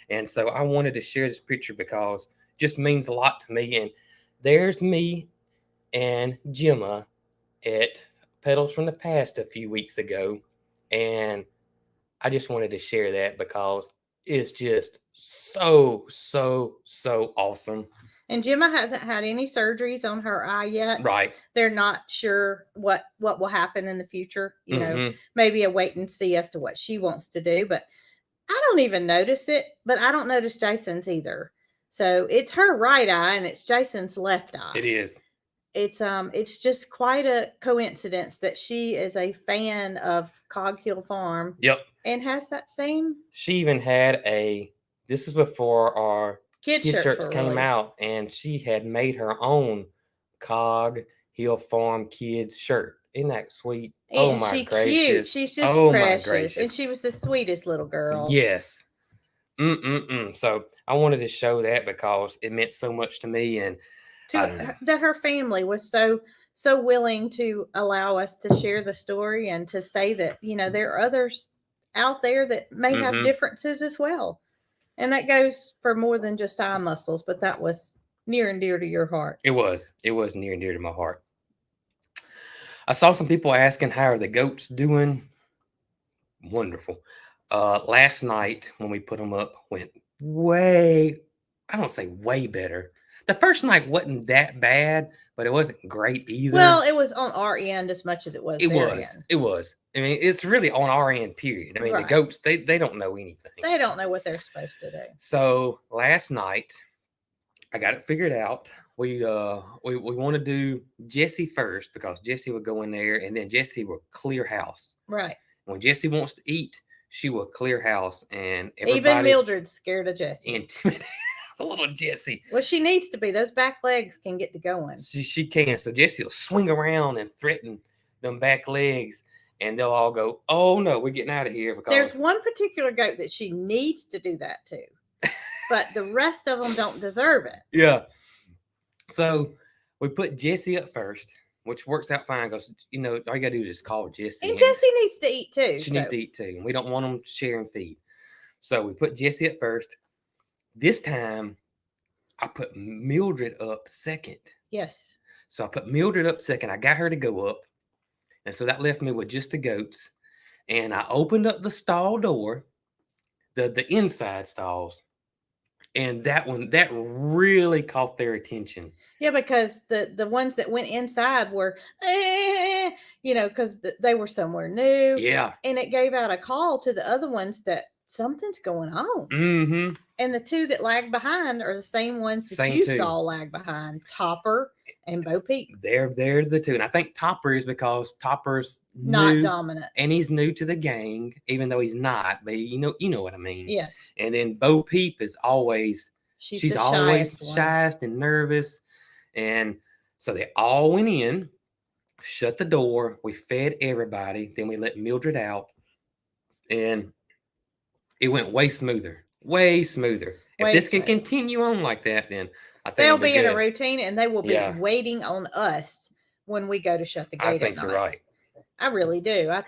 And so I wanted to share this picture because it just means a lot to me. And there's me and Gemma at Petals from the Past a few weeks ago. And I just wanted to share that because it's just so, so, so awesome. And Gemma hasn't had any surgeries on her eye yet. Right. They're not sure what will happen in the future. Maybe a wait and see as to what she wants to do. But I don't even notice it. But I don't notice Jason's either. So it's her right eye and it's Jason's left eye. It is. It's just quite a coincidence that she is a fan of Cog Hill Farm. Yep. And has that same. She even had this is before our Kids shirts came out, and she had made her own Cog Hill Farm kids shirt. Isn't that sweet? And my gracious. Cute. She's just precious. And she was the sweetest little girl. Yes. So I wanted to show that because it meant so much to me. And that her family was so willing to allow us to share the story and to say that, there are others out there that may have differences as well. And that goes for more than just eye muscles, but that was near and dear to your heart. It was near and dear to my heart. I saw some people asking, how are the goats doing? Wonderful. Last night when we put them up went I don't say way better. The first night wasn't that bad, but it wasn't great either. Well, it was on our end as much as it was their end. It was. I mean, it's really on our end, period. I mean, The goats, they don't know anything. They don't know what they're supposed to do. So last night, I got it figured out. We want to do Jessie first because Jessie would go in there and then Jessie will clear house. Right. When Jessie wants to eat, she will clear house and everybody. Even Mildred's scared of Jessie. Intimidated Little Jessie. Well, she needs to be. Those back legs can get to going. She can. So Jessie will swing around and threaten them back legs, and they'll all go, "Oh no, we're getting out of here." Because there's one particular goat that she needs to do that to, but the rest of them don't deserve it. Yeah. So we put Jessie up first, which works out fine because all you gotta do is call Jessie. And Jessie needs to eat too. She needs to eat too, and we don't want them sharing feed. So we put Jessie up first. This time, I put Mildred up second. Yes. So I put Mildred up second. I got her to go up. And so that left me with just the goats. And I opened up the stall door, the inside stalls. And that really caught their attention. Yeah, because the ones that went inside were, because they were somewhere new. Yeah. And it gave out a call to the other ones that something's going on. Mm-hmm. And the two that lagged behind are the same ones that you saw lag behind, Topper and Bo Peep. They're the two. And I think Topper is because Topper's not dominant. And he's new to the gang, even though he's not. But you know what I mean. Yes. And then Bo Peep is always she's always shyest and nervous. And so they all went in, shut the door. We fed everybody. Then we let Mildred out. And it went way smoother. If this can continue on like that, then I think they'll be in a routine and they will be waiting on us when we go to shut the gate. I think you're right. I really do. I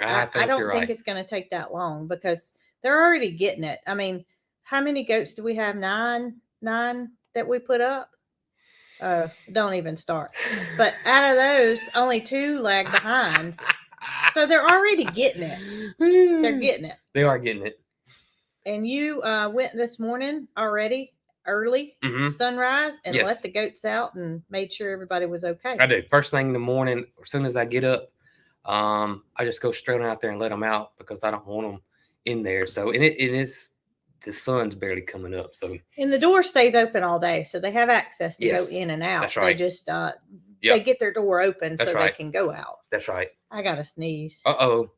don't think it's going to take that long because they're already getting it. I mean, how many goats do we have? Nine that we put up? Don't even start. But out of those, only 2 lag behind. So they're already getting it. They're getting it. They are getting it. And you went this morning already, early, sunrise, and let the goats out and made sure everybody was okay. I do. First thing in the morning, as soon as I get up, I just go straight out there and let them out because I don't want them in there. So, and it is, the sun's barely coming up. So, and the door stays open all day, so they have access to go in and out. That's right. They just they get their door open so they can go out. That's right. I got to sneeze. Uh-oh.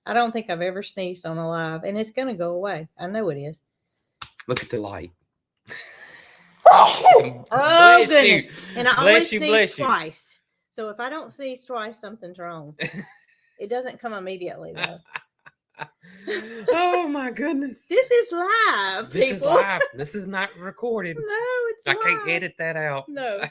I don't think I've ever sneezed on a live, and it's going to go away. I know it is. Look at the light. Oh, goodness. You. And I always sneeze twice. So if I don't sneeze twice, something's wrong. It doesn't come immediately, though. Oh, my goodness. This is live, This is live. This is not recorded. No, it's live. I can't edit that out. No.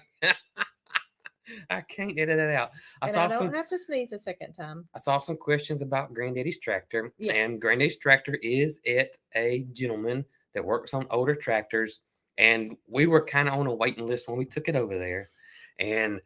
I can't edit it out. I don't have to sneeze a second time. I saw some questions about Granddaddy's tractor. Yes. And Granddaddy's tractor is at a gentleman that works on older tractors. And we were kind of on a waiting list when we took it over there. And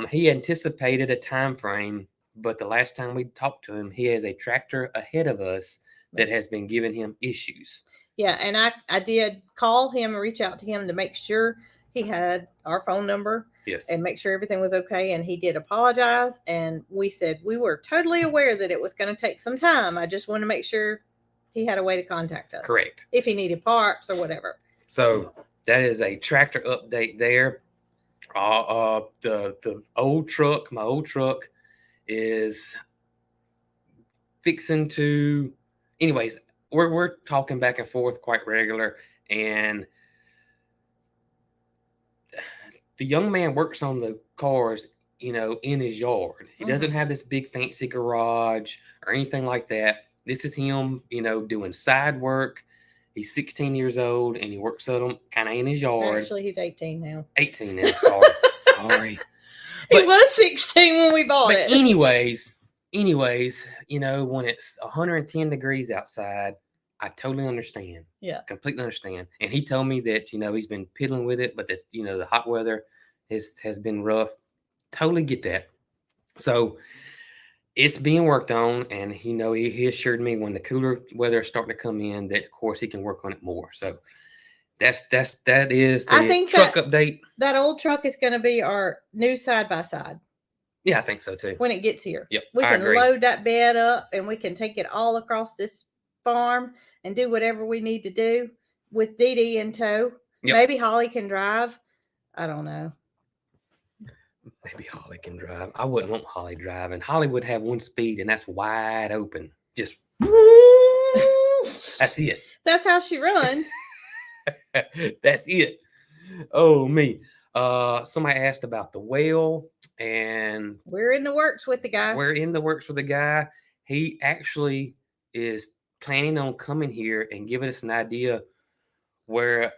he anticipated a time frame, but the last time we talked to him, he has a tractor ahead of us that has been giving him issues. Yeah, and I did call him and reach out to him to make sure he had our phone number. Yes. And make sure everything was okay. And he did apologize. And we said we were totally aware that it was going to take some time. I just want to make sure he had a way to contact us. Correct. If he needed parts or whatever. So that is a tractor update there. The old truck, my old truck is fixing to, anyways, we're talking back and forth quite regular. And the young man works on the cars, in his yard. He doesn't have this big fancy garage or anything like that. This is him, doing side work. He's 16 years old and he works on them kind of in his yard. Actually, he's 18 now. 18 now. Sorry. He was 16 when we bought it. Anyways, when it's 110 degrees outside, I totally understand. Yeah. Completely understand. And he told me that, he's been piddling with it, but that, the hot weather has been rough. Totally get that. So it's being worked on. And, he assured me when the cooler weather is starting to come in that, of course, he can work on it more. So that is the truck update. That old truck is going to be our new side-by-side. Yeah, I think so, too. When it gets here. Yep, we can load that bed up and we can take it all across this farm and do whatever we need to do with Dee Dee in tow. Yep. Maybe Holly can drive. I don't know. Maybe Holly can drive. I wouldn't want Holly driving. Holly would have one speed, and that's wide open. Just that's it. That's how she runs. That's it. Oh me. Somebody asked about the whale, and we're in the works with the guy. we're in the works with the guy. He actually is planning on coming here and giving us an idea where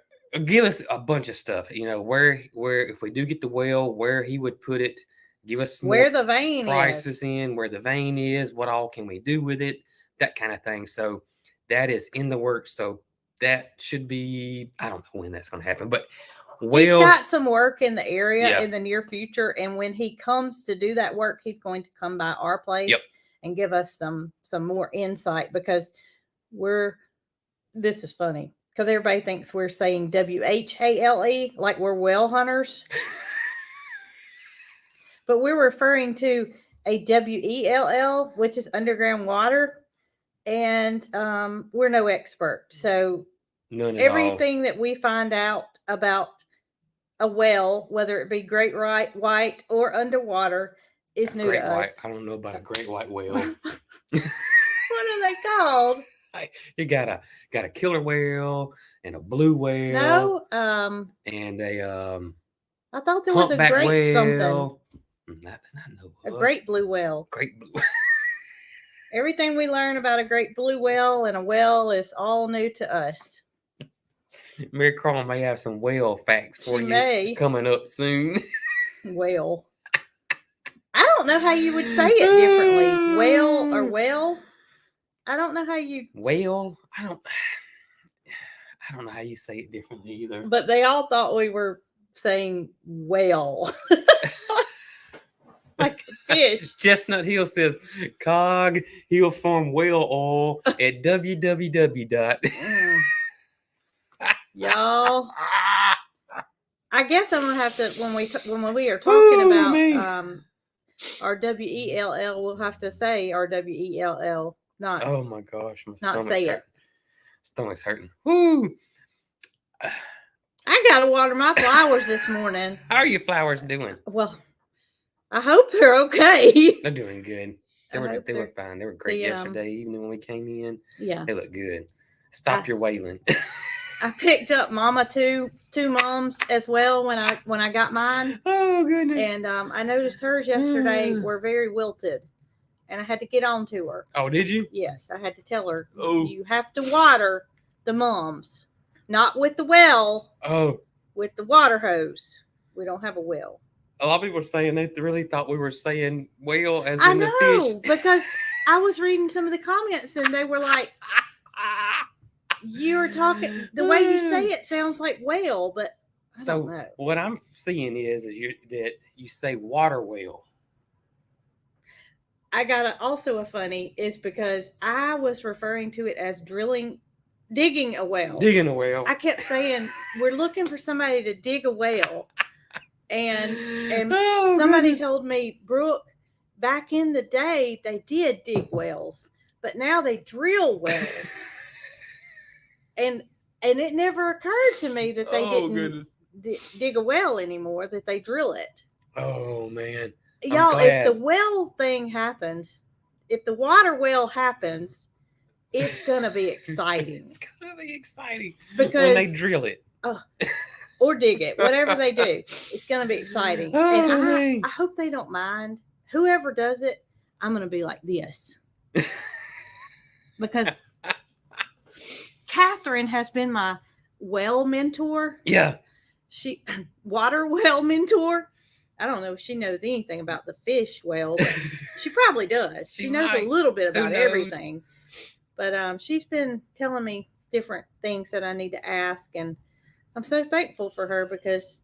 give us a bunch of stuff. Where if we do get the whale, where he would put it. Give us more Where the vein prices is. in, where the vein is, what all can we do with it, that kind of thing. So that is in the works. So that should be, I don't know when that's going to happen, but He's got some work in the area Yeah. in the near future, and when he comes to do that work, he's going to come by our place Yep. and give us some more insight, because this is funny because everybody thinks we're saying WHALE like we're whale hunters. But we're referring to a WELL, which is underground water, and we're no expert. So none at everything that we find out about a whale, whether it be great white or underwater, is new to us. I don't know about a great white whale. What are they called? You got a killer whale and a blue whale. No, and a I thought there was a humpback great whale. something. Nothing I know A of. great blue whale. Great blue. Everything we learn about a great blue whale and a whale is all new to us. Mary Carl may have some whale facts for you coming up soon. Whale. I don't know how you would say it differently. Whale or whale? I don't know how you... Whale? I don't know how you say it differently either. But they all thought we were saying whale. Like a fish. Chestnut Hill says Cog Hill Farm whale oil at www. Y'all, I guess I'm gonna have to when we are talking about our WELL, we'll have to say our WELL. Not. Oh my gosh, my not say it. Stomach's hurting. Woo! I gotta water my flowers this morning. How are your flowers doing? Well, I hope they're okay. They're doing good. They were fine. They were great yesterday evening when we came in. Yeah. They look good. Stop your wailing. I picked up Mama two mums as well when I got mine. Oh goodness! And I noticed hers yesterday were very wilted, and I had to get on to her. Oh, did you? Yes, I had to tell her. Oh. You have to water the mums, not with the well. Oh. With the water hose. We don't have a well. A lot of people are saying they really thought we were saying whale as in the fish. I know, because I was reading some of the comments and they were like, you're talking, the way you say it sounds like whale, but I don't know. What I'm seeing is that you say water whale. I got also a funny is because I was referring to it as digging a well. Digging a well. I kept saying, we're looking for somebody to dig a well. And somebody told me, Brooke, back in the day, they did dig wells, but now they drill wells. and it never occurred to me that they didn't dig a well anymore, that they drill it. Oh, man. Y'all, if the well thing happens, if the water well happens, it's going to be exciting. It's going to be exciting. Because when they drill it. Or dig it, whatever they do, it's going to be exciting. And I hope they don't mind. Whoever does it, I'm going to be like this. Because Catherine has been my well mentor. Yeah. Water well mentor. I don't know if she knows anything about the fish well, but she probably does. She knows a little bit about everything. But she's been telling me different things that I need to ask, and I'm so thankful for her because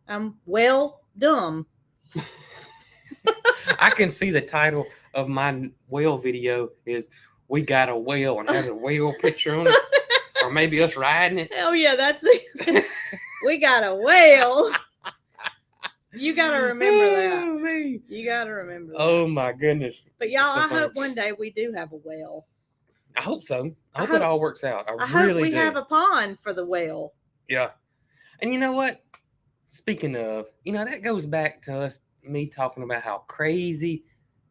I'm well dumb. I can see the title of my whale video is "We Got a Whale" and has a whale picture on it, or maybe us riding it. Hell yeah, that's it. We got a whale. You got to remember that. Man. You got to remember that. Oh my goodness. But y'all, I hope one day we do have a whale. I hope so. I hope it all works out. I really hope we have a pond for the whale. Yeah. And you know what? Speaking of, that goes back to me talking about how crazy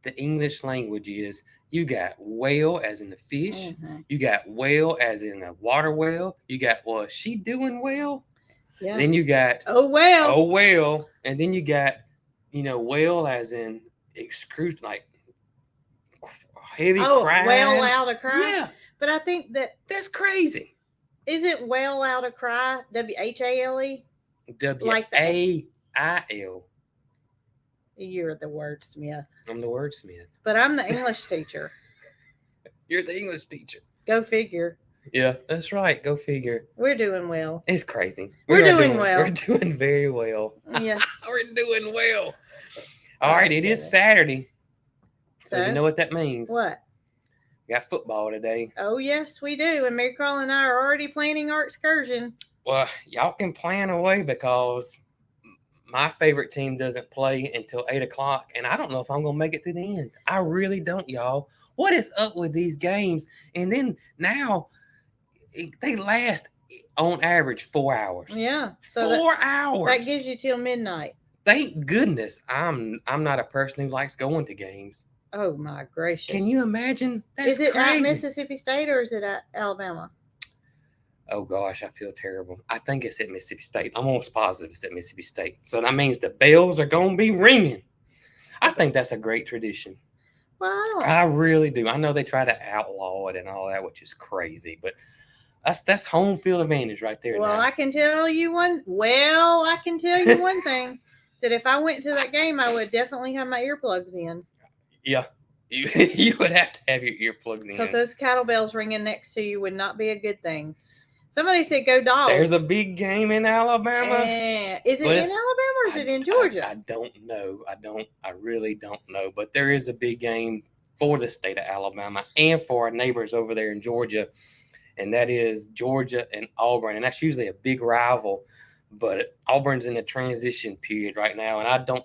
the English language is you got whale as in the fish, Mm-hmm. you got whale as in a water whale, you got well, she doing well. Yeah. Then you got oh whale, and then you got whale as in excruciating, like heavy crying. Whale out a cry. Yeah, but I think that's crazy. Isn't whale out a cry WHALE? WAIL. You're the wordsmith. I'm the wordsmith. But I'm the English teacher. You're the English teacher. Go figure. Yeah, that's right. Go figure. We're doing well. It's crazy. We're doing well. We're doing very well. Yes. We're doing well. All right, it is Saturday. So you know what that means. What? We got football today. Oh, yes, we do. And Mary Carl and I are already planning our excursion. Well, y'all can plan away because my favorite team doesn't play until 8 o'clock. And I don't know if I'm going to make it to the end. I really don't, y'all. What is up with these games? And then now they last on average 4 hours. Yeah. So 4 hours. That gives you till midnight. Thank goodness I'm not a person who likes going to games. Oh my gracious. Can you imagine? That's Is it crazy. at Mississippi State or is it at Alabama? Oh gosh, I feel terrible. I think it's at Mississippi State. I'm almost positive it's at Mississippi State. So that means the bells are going to be ringing. I think that's a great tradition. Well, I really do. I know they try to outlaw it and all that, which is crazy, but that's home field advantage right there. Well, now. I can tell you one thing, that if I went to that game, I would definitely have my earplugs in. Yeah, you would have to have your earplugs in. Because those cattle bells ringing next to you would not be a good thing. Somebody said go Dogs. There's a big game in Alabama. Is it in Alabama or is it in Georgia? I don't know. I really don't know. But there is a big game for the state of Alabama and for our neighbors over there in Georgia. And that is Georgia and Auburn. And that's usually a big rival. But Auburn's in a transition period right now. And I don't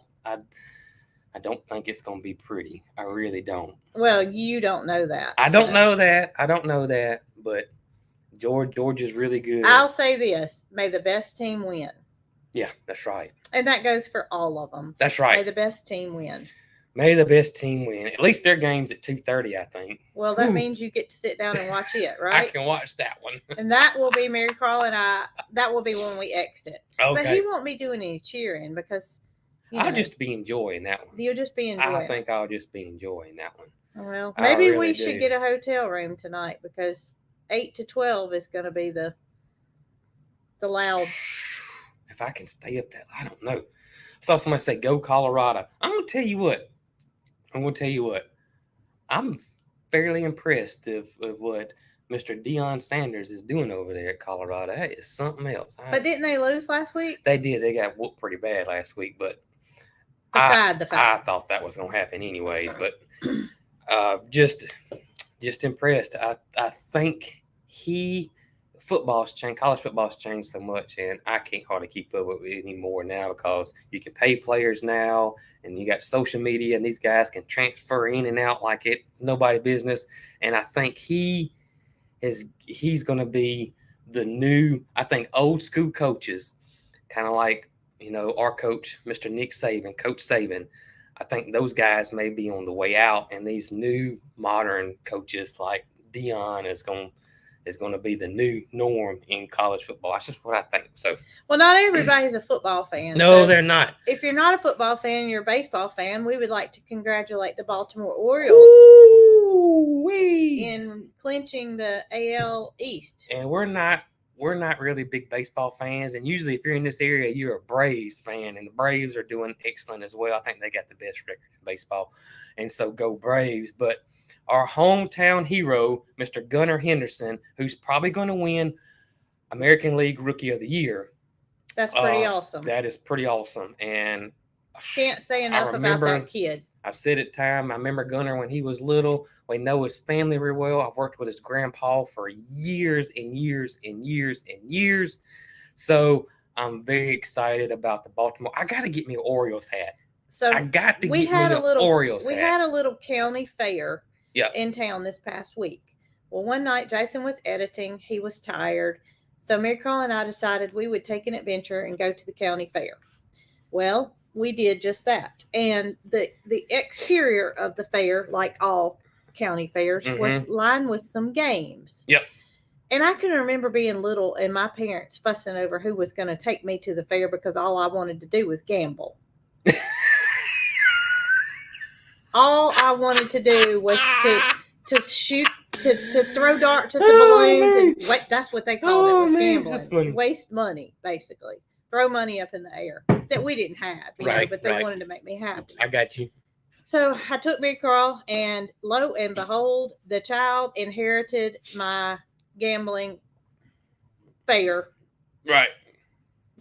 think it's going to be pretty. I really don't. Well, you don't know that. I don't know that. But Georgia's really good. I'll say this. May the best team win. Yeah, that's right. And that goes for all of them. That's right. May the best team win. May the best team win. At least their game's at 2:30, I think. Well, that means you get to sit down and watch it, right? I can watch that one. And that will be Mary Carl and I. That will be when we exit. Okay. But he won't be doing any cheering because I'll just be enjoying that one. You'll just be enjoying. I think I'll just be enjoying that one. Well, maybe we should get a hotel room tonight because 8 to 12 is going to be the loud. If I can stay up that, I don't know. I saw somebody say, go Colorado. I'm going to tell you what. I'm fairly impressed of what Mr. Deion Sanders is doing over there at Colorado. That is something else. But didn't they lose last week? They did. They got whooped pretty bad last week. But the fact. I thought that was going to happen anyways. But just impressed. I think college football's changed so much, and I can't hardly keep up with it anymore now because you can pay players now, and you got social media, and these guys can transfer in and out like it's nobody's business. And I think he's going to be the new, I think, old school coaches, kind of like, our coach, Mr. Nick Saban, Coach Saban. I think those guys may be on the way out, and these new modern coaches like Deion is going to be the new norm in college football. That's just what I think. So, well, not everybody's a football fan. No, they're not. If you're not a football fan, you're a baseball fan. We would like to congratulate the Baltimore Orioles in clinching the AL East. And we're not really big baseball fans. And usually, if you're in this area, you're a Braves fan, and the Braves are doing excellent as well. I think they got the best record in baseball, and so go Braves. But our hometown hero, Mr. Gunnar Henderson, who's probably going to win American League Rookie of the Year. That's pretty awesome. That is pretty awesome. And can't say enough about that kid. I've said it time. I remember Gunnar when he was little. We know his family very well. I've worked with his grandpa for years and years and years and years. So I'm very excited about the Baltimore. I got to get me an Orioles hat. So I got to get me an Orioles hat. We had a little county fair in town this past week. Well, one night Jason was editing. He was tired. So Mary Carl and I decided we would take an adventure and go to the county fair. Well, we did just that. And the exterior of the fair, like all county fairs, was lined with some games. Yep. And I can remember being little and my parents fussing over who was going to take me to the fair because all I wanted to do was gamble. All I wanted to do was to shoot, to throw darts at the balloons, and wait, that's what they called it, was gambling. That's funny. Waste money, basically. Throw money up in the air that we didn't have, you know, but they wanted to make me happy. I got you. So I took Big Carl, and lo and behold, the child inherited my gambling fair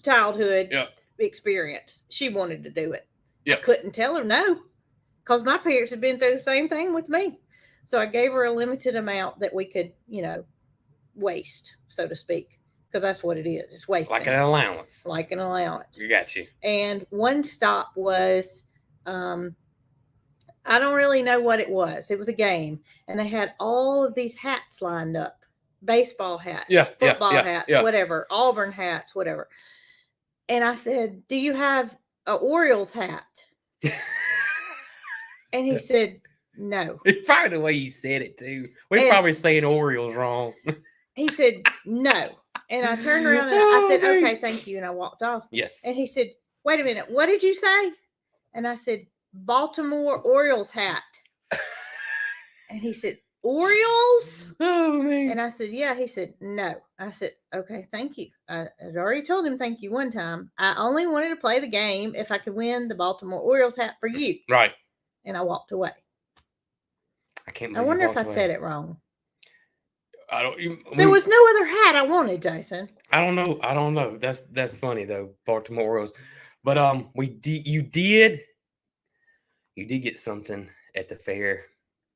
childhood experience. She wanted to do it. I couldn't tell her no, because my parents had been through the same thing with me. So I gave her a limited amount that we could, you know, waste, so to speak, because that's what it is. It's wasting. Like an allowance. Like an allowance. You got you. And one stop was, I don't really know what it was. It was a game, and they had all of these hats lined up. Baseball hats, football hats, whatever, Auburn hats, whatever. And I said, "Do you have an Orioles hat?" And he said, "No." It's probably the way you said it too. We're probably saying Orioles wrong. He said, "No." And I turned around and I said, "Okay, thank you." And I walked off. Yes. And he said, "Wait a minute. What did you say?" And I said, "Baltimore Orioles hat." And he said, "Orioles?" Oh, man. And I said, "Yeah." He said, "No." I said, "Okay, thank you." I had already told him thank you one time. I only wanted to play the game if I could win the Baltimore Orioles hat for you. Right. And I walked away. I can't. I wonder if I said it wrong. There was no other hat I wanted, Jason. I don't know. That's funny though, Baltimore Orioles. But you did get something at the fair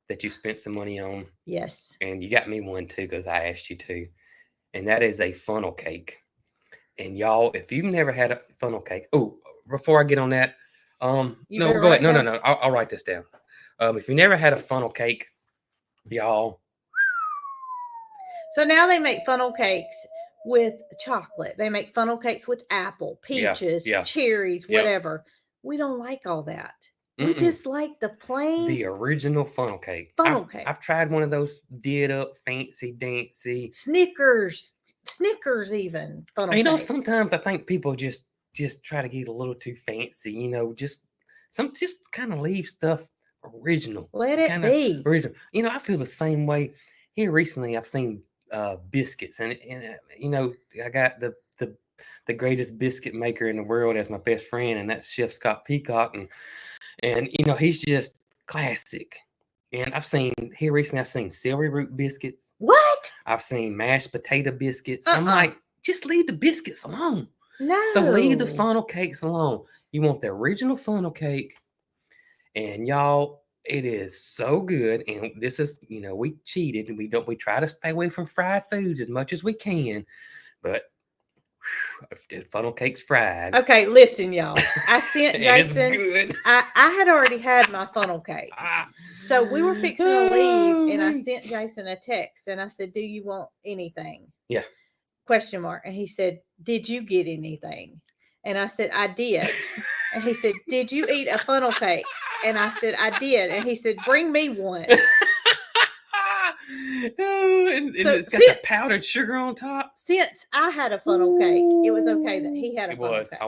that you spent some money on. Yes. And you got me one too, because I asked you to. And that is a funnel cake. And y'all, if you've never had a funnel cake, before I get on that, no, go ahead. No. I'll write this down. If you never had a funnel cake, y'all. So now they make funnel cakes with chocolate. They make funnel cakes with apple, peaches, cherries, whatever. We don't like all that. We just like the plain, the original funnel cake. Cake. I've tried one of those did up, fancy dancy Snickers even funnel cake. Sometimes I think people just try to get a little too fancy. Just kind of leave stuff original. Let it be original. I feel the same way. Here recently, I've seen biscuits, and I got the greatest biscuit maker in the world as my best friend, and that's Chef Scott Peacock, and he's just classic. And I've seen celery root biscuits. What? I've seen mashed potato biscuits. I'm like, just leave the biscuits alone. No. So leave the funnel cakes alone. You want the original funnel cake, and y'all, it is so good. And this is, we cheated, and we try to stay away from fried foods as much as we can, but the funnel cake's fried. Okay, listen, y'all. I sent Jason. Good. I had already had my funnel cake, so we were fixing to leave, and I sent Jason a text, and I said, "Do you want anything?" Yeah. ? And he said, "Did you get anything?" And I said, "I did." And he said, "Did you eat a funnel cake?" And I said, "I did." And he said, "Bring me one." And it's got the powdered sugar on top. Since I had a funnel cake, it was okay that he had a funnel cake.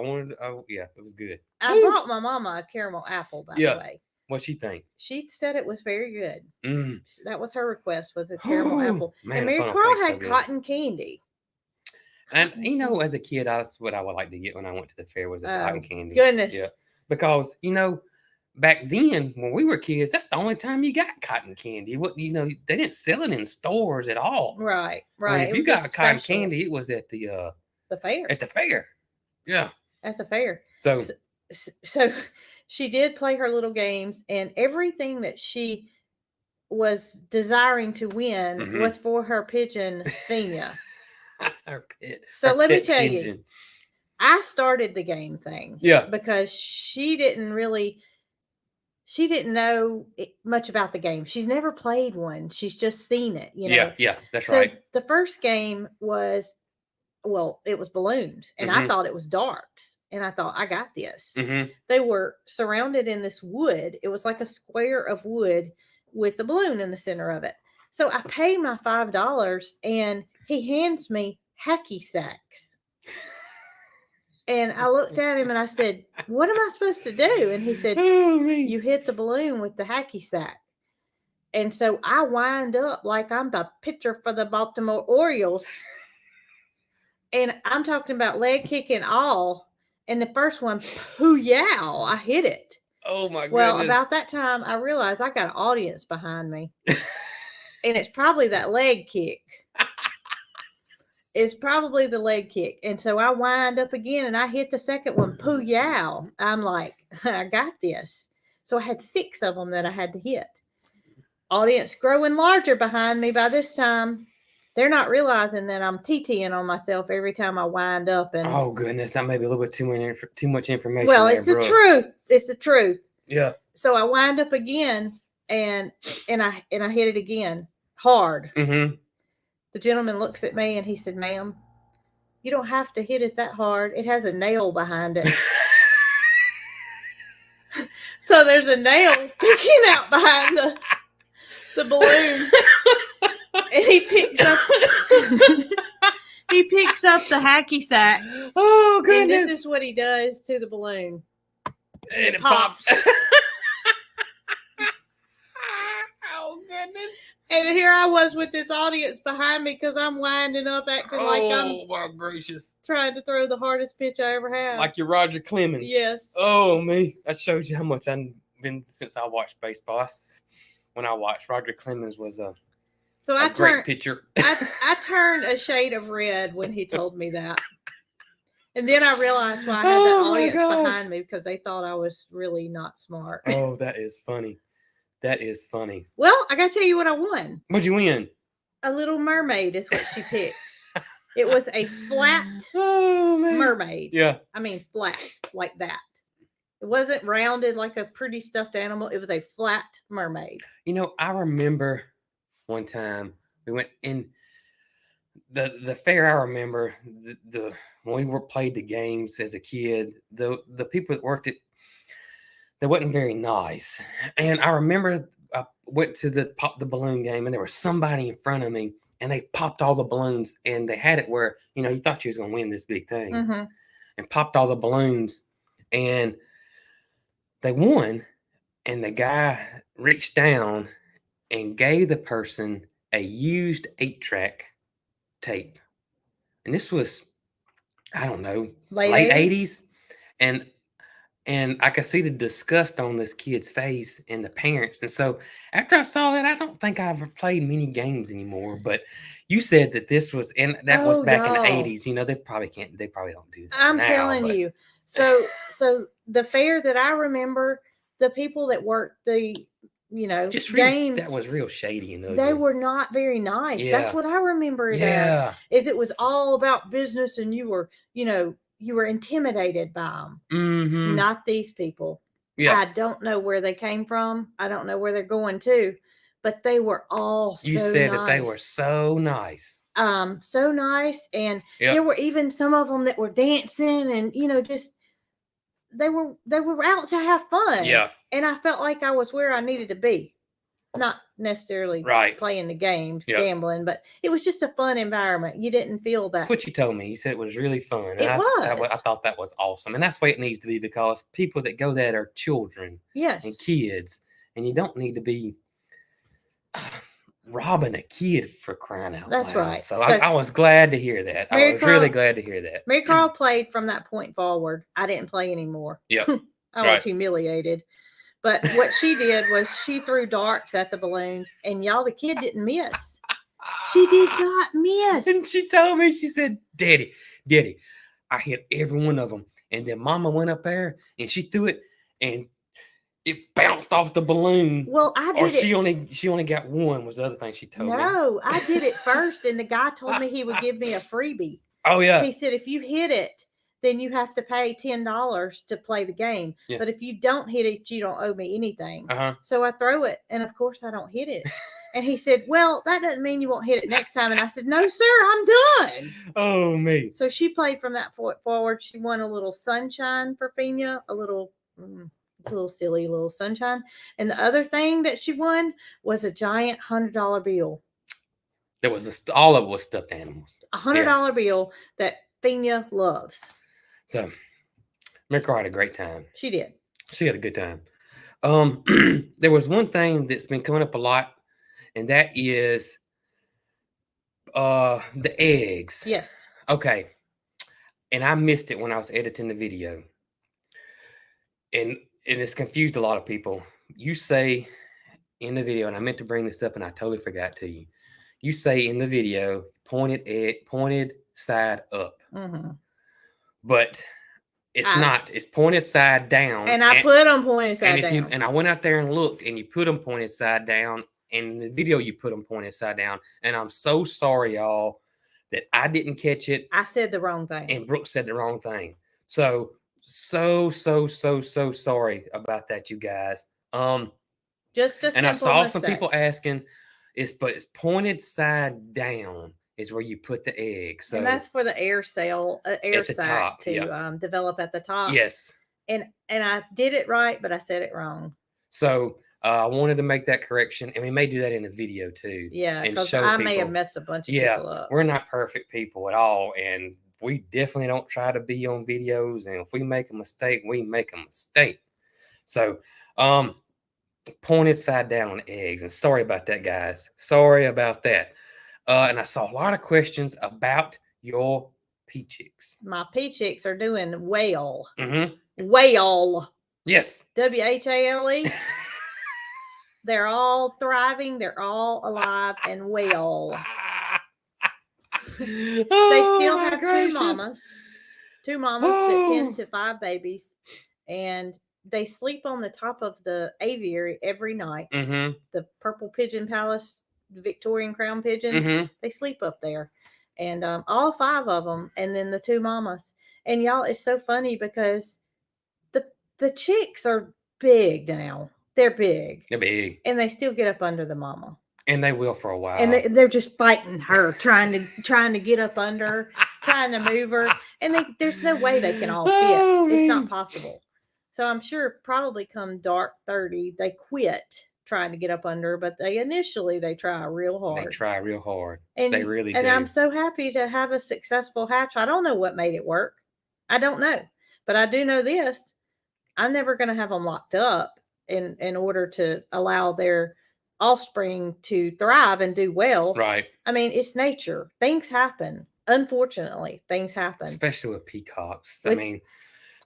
It was good. I brought my mama a caramel apple, by the way. What'd she think? She said it was very good. That was her request, was a caramel apple. Man, and Mary Carl had cotton candy. And as a kid, that's what I would like to get when I went to the fair, was a cotton candy. Goodness. Yeah. Because, back then when we were kids, that's the only time you got cotton candy. They didn't sell it in stores at all. Right. I mean, if you got cotton candy, it was at the fair. At the fair. Yeah. At the fair. So she did play her little games, and everything that she was desiring to win was for her pigeon Fina. Let me tell you, I started the game thing. Yeah. Because she didn't know much about the game. She's never played one. She's just seen it, Yeah, that's right. So the first game was well, it was balloons, and I thought it was darts, and I thought, I got this. They were surrounded in this wood. It was like a square of wood with the balloon in the center of it. So I pay my $5, and he hands me hacky sacks. And I looked at him and I said, what am I supposed to do? And he said, you hit the balloon with the hacky sack. And so I wind up like I'm the pitcher for the Baltimore Orioles. And I'm talking about leg kick and all. And the first one, poo-yow, I hit it. Oh, my goodness. Well, about that time, I realized I got an audience behind me. And it's probably that leg kick. It's probably the leg kick. And so I wind up again and I hit the second one, poo-yow. I'm like, I got this. So I had 6 of them that I had to hit. Audience growing larger behind me by this time. They're not realizing that I'm TTing on myself every time I wind up. And oh goodness, that may be a little bit too much information. Well, it's the truth. It's the truth. Yeah. So I wind up again, and I hit it again hard. The gentleman looks at me and he said, ma'am, you don't have to hit it that hard. It has a nail behind it. So there's a nail sticking out behind the balloon. And he picks up the hacky sack. Oh goodness. And this is what he does to the balloon. And it pops. Oh goodness. And here I was with this audience behind me because I'm winding up acting like I'm my gracious, trying to throw the hardest pitch I ever had. like you're Roger Clemens. Yes. Oh me. That shows you how much I've been since I watched baseball. When I watched, Roger Clemens was a great pitcher. I turned a shade of red when he told me that. And then I realized why I had that audience behind me, because they thought I was really not smart. Oh, that is funny. That is funny. Well, I got to tell you what I won. What'd you win? A little mermaid is what she picked. It was a flat mermaid. Yeah. I mean, flat like that. It wasn't rounded like a pretty stuffed animal. It was a flat mermaid. You know, I remember one time we went in the fair. I remember the when we played the games as a kid, the people that worked it, they wasn't very nice. And I remember I went to the pop the balloon game, and there was somebody in front of me, and they popped all the balloons, and they had it where, you know, you thought you was going to win this big thing, and popped all the balloons, and they won. And the guy reached down and gave the person a used 8-track tape. And this was, I don't know, late 80s. And I could see the disgust on this kid's face and the parents. And so after I saw that, I don't think I've ever played many games anymore. But you said that this was, and that was back in the 80s. You know, they probably don't do that. I'm telling you. So the fair that I remember, the people that worked the, you know, games, that was real shady and ugly. They were not very nice. Yeah. That's what I remember it as. Is it was all about business, and you were, you know, you were intimidated by them. Not these people. Yeah. I don't know where they came from. I don't know where they're going to, but they were all so nice. You said that they were so nice. So nice. And there were even some of them that were dancing, and, you know, just they were out to have fun. Yeah. And I felt like I was where I needed to be. Not necessarily playing the games, gambling, but it was just a fun environment. You didn't feel that. That's what you told me. You said it was really fun. And I thought that was awesome. And that's the way it needs to be, because people that go there are children and kids. And you don't need to be robbing a kid, for crying out loud. That's right. So I was glad to hear that. I was really glad to hear that. Mary Carl played from that point forward. I didn't play anymore. Yeah. I was humiliated. But what she did was she threw darts at the balloons, and y'all, the kid didn't miss. She did not miss. And she told me, she said, Daddy, I hit every one of them. And then Mama went up there and she threw it, and it bounced off the balloon. Well, I did she only got one, was the other thing she told me. No, I did it first, and the guy told me he would give me a freebie. Oh, yeah. He said, if you hit it, then you have to pay $10 to play the game. Yeah. But if you don't hit it, you don't owe me anything. So I throw it, and of course I don't hit it. And he said, well, that doesn't mean you won't hit it next time. And I said, no, sir, I'm done. Oh, me. So she played from that forward. She won a little sunshine for Fina, a little silly little sunshine. And the other thing that she won was a giant $100 bill. There was all of it was stuffed animals. $100 bill that Fina loves. So, Miracle had a great time. She did. She had a good time. There was one thing that's been coming up a lot, and that is the eggs. Yes. Okay. And I missed it when I was editing the video. And it's confused a lot of people. You say in the video, and I meant to bring this up and I totally forgot to you. You say in the video, pointed side up. Mm-hmm. But it's not. It's pointed side down. And I put them pointed side down. And I went out there and looked, and you put them pointed side down. And in the video, you put them pointed side down. And I'm so sorry, y'all, that I didn't catch it. I said the wrong thing. And Brooke said the wrong thing. So sorry about that, you guys. Just a and I saw mistake. Some people asking, it's pointed side down is where you put the egg. So and that's for the air cell, sac to develop at the top. Yes. And I did it right, but I said it wrong. So I wanted to make that correction, and we may do that in the video too. Yeah, because I may have messed a bunch of people up. We're not perfect people at all, and we definitely don't try to be on videos. And if we make a mistake, we make a mistake. So, pointed side down on eggs, and sorry about that, guys. Sorry about that. And I saw a lot of questions about your pea chicks. My pea chicks are doing well. Mm-hmm. Whale. Yes. WHALE. They're all thriving. They're all alive and well. They still have two mamas that tend to 5 babies, and they sleep on the top of the aviary every night. Mm-hmm. The Purple Pigeon Palace, Victorian Crown Pigeon, mm-hmm. They sleep up there, and all 5 of them, and then the 2 mamas. And y'all, it's so funny because the chicks are big now. They're big. They're big. And they still get up under the mama. And they will for a while. And they're just fighting her, trying to get up under her, trying to move her. And there's no way they can all fit. It's not possible. So I'm sure probably come dark 30, they quit trying to get up under her, but initially they try real hard. They try real hard. And, they really do. And I'm so happy to have a successful hatch. I don't know what made it work. I don't know. But I do know this. I'm never going to have them locked up in order to allow their offspring to thrive and do well. Right. I mean, it's nature. Things happen. Unfortunately, things happen. Especially with peacocks. I mean,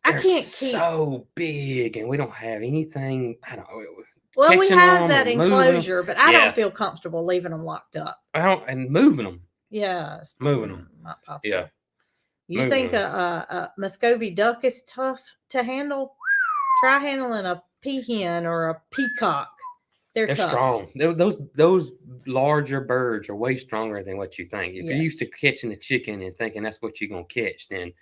they're so big, and we don't have anything. I don't know. Well, we have that enclosure, but I don't feel comfortable leaving them locked up. And moving them. Yeah, moving them. Not possible. Yeah. You think a Muscovy duck is tough to handle? Try handling a peahen or a peacock. They're tough. Strong. Those larger birds are way stronger than what you think. If you're used to catching a chicken and thinking that's what you're gonna catch, then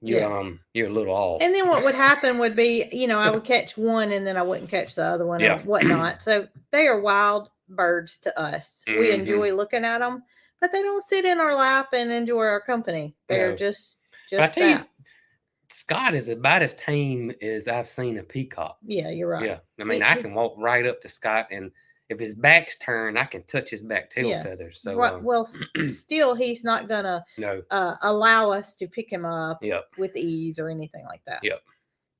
you're a little off. And then what would happen would be, I would catch one and then I wouldn't catch the other one or whatnot. So they are wild birds to us. Mm-hmm. We enjoy looking at them, but they don't sit in our lap and enjoy our company. They're just that. Scott is about as tame as I've seen a peacock. Yeah, you're right. Yeah, I mean, I can walk right up to Scott, and if his back's turned, I can touch his back tail feathers. So, still, he's not gonna allow us to pick him up with ease or anything like that. Yep.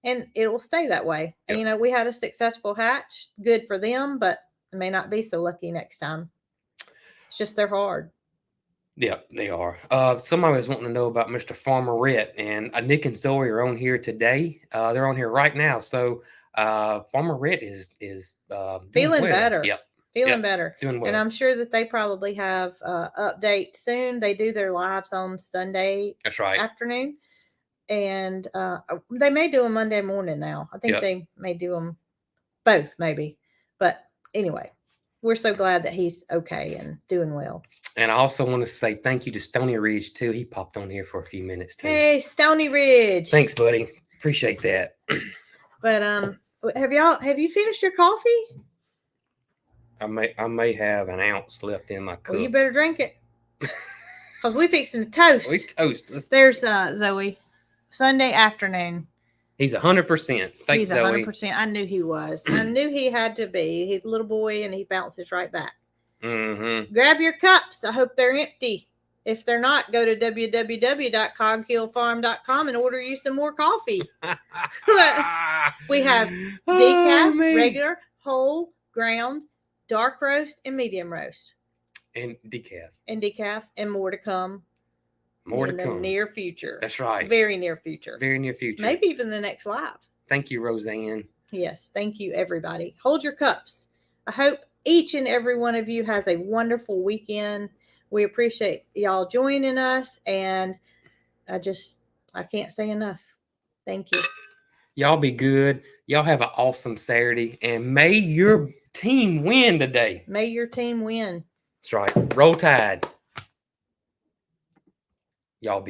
And it will stay that way. Yep. And we had a successful hatch, good for them, but it may not be so lucky next time. It's just they're hard. Yeah, they are. Somebody was wanting to know about Mr. Farmer Rhett, and Nick and Zoe are on here today. They're on here right now. So Farmer Rhett is feeling well. Better. Yep. Feeling better. Doing well. And I'm sure that they probably have update soon. They do their lives on Sunday afternoon. And they may do them Monday morning now. I think they may do them both, maybe. But anyway, we're so glad that he's okay and doing well. And I also want to say thank you to Stony Ridge, too. He popped on here for a few minutes, too. Hey, Stony Ridge. Thanks, buddy. Appreciate that. But have you finished your coffee? I may have an ounce left in my cup. Well, you better drink it. Because we fixing to toast. We toast. There's Zoe. Sunday afternoon. He's 100%. Thanks, He's 100%. I knew he was. I knew he had to be. He's a little boy and he bounces right back. Mm-hmm. Grab your cups. I hope they're empty. If they're not, go to www.coghillfarm.com and order you some more coffee. We have decaf, regular, whole, ground, dark roast, and medium roast. And decaf. And more to come. More to in the come. Near future. That's right. Very near future. Very near future. Maybe even the next live. Thank you, Roseanne. Yes. Thank you, everybody. Hold your cups. I hope each and every one of you has a wonderful weekend. We appreciate y'all joining us, and I can't say enough. Thank you. Y'all be good. Y'all have an awesome Saturday, and may your team win today. May your team win. That's right. Roll Tide. Y'all be good.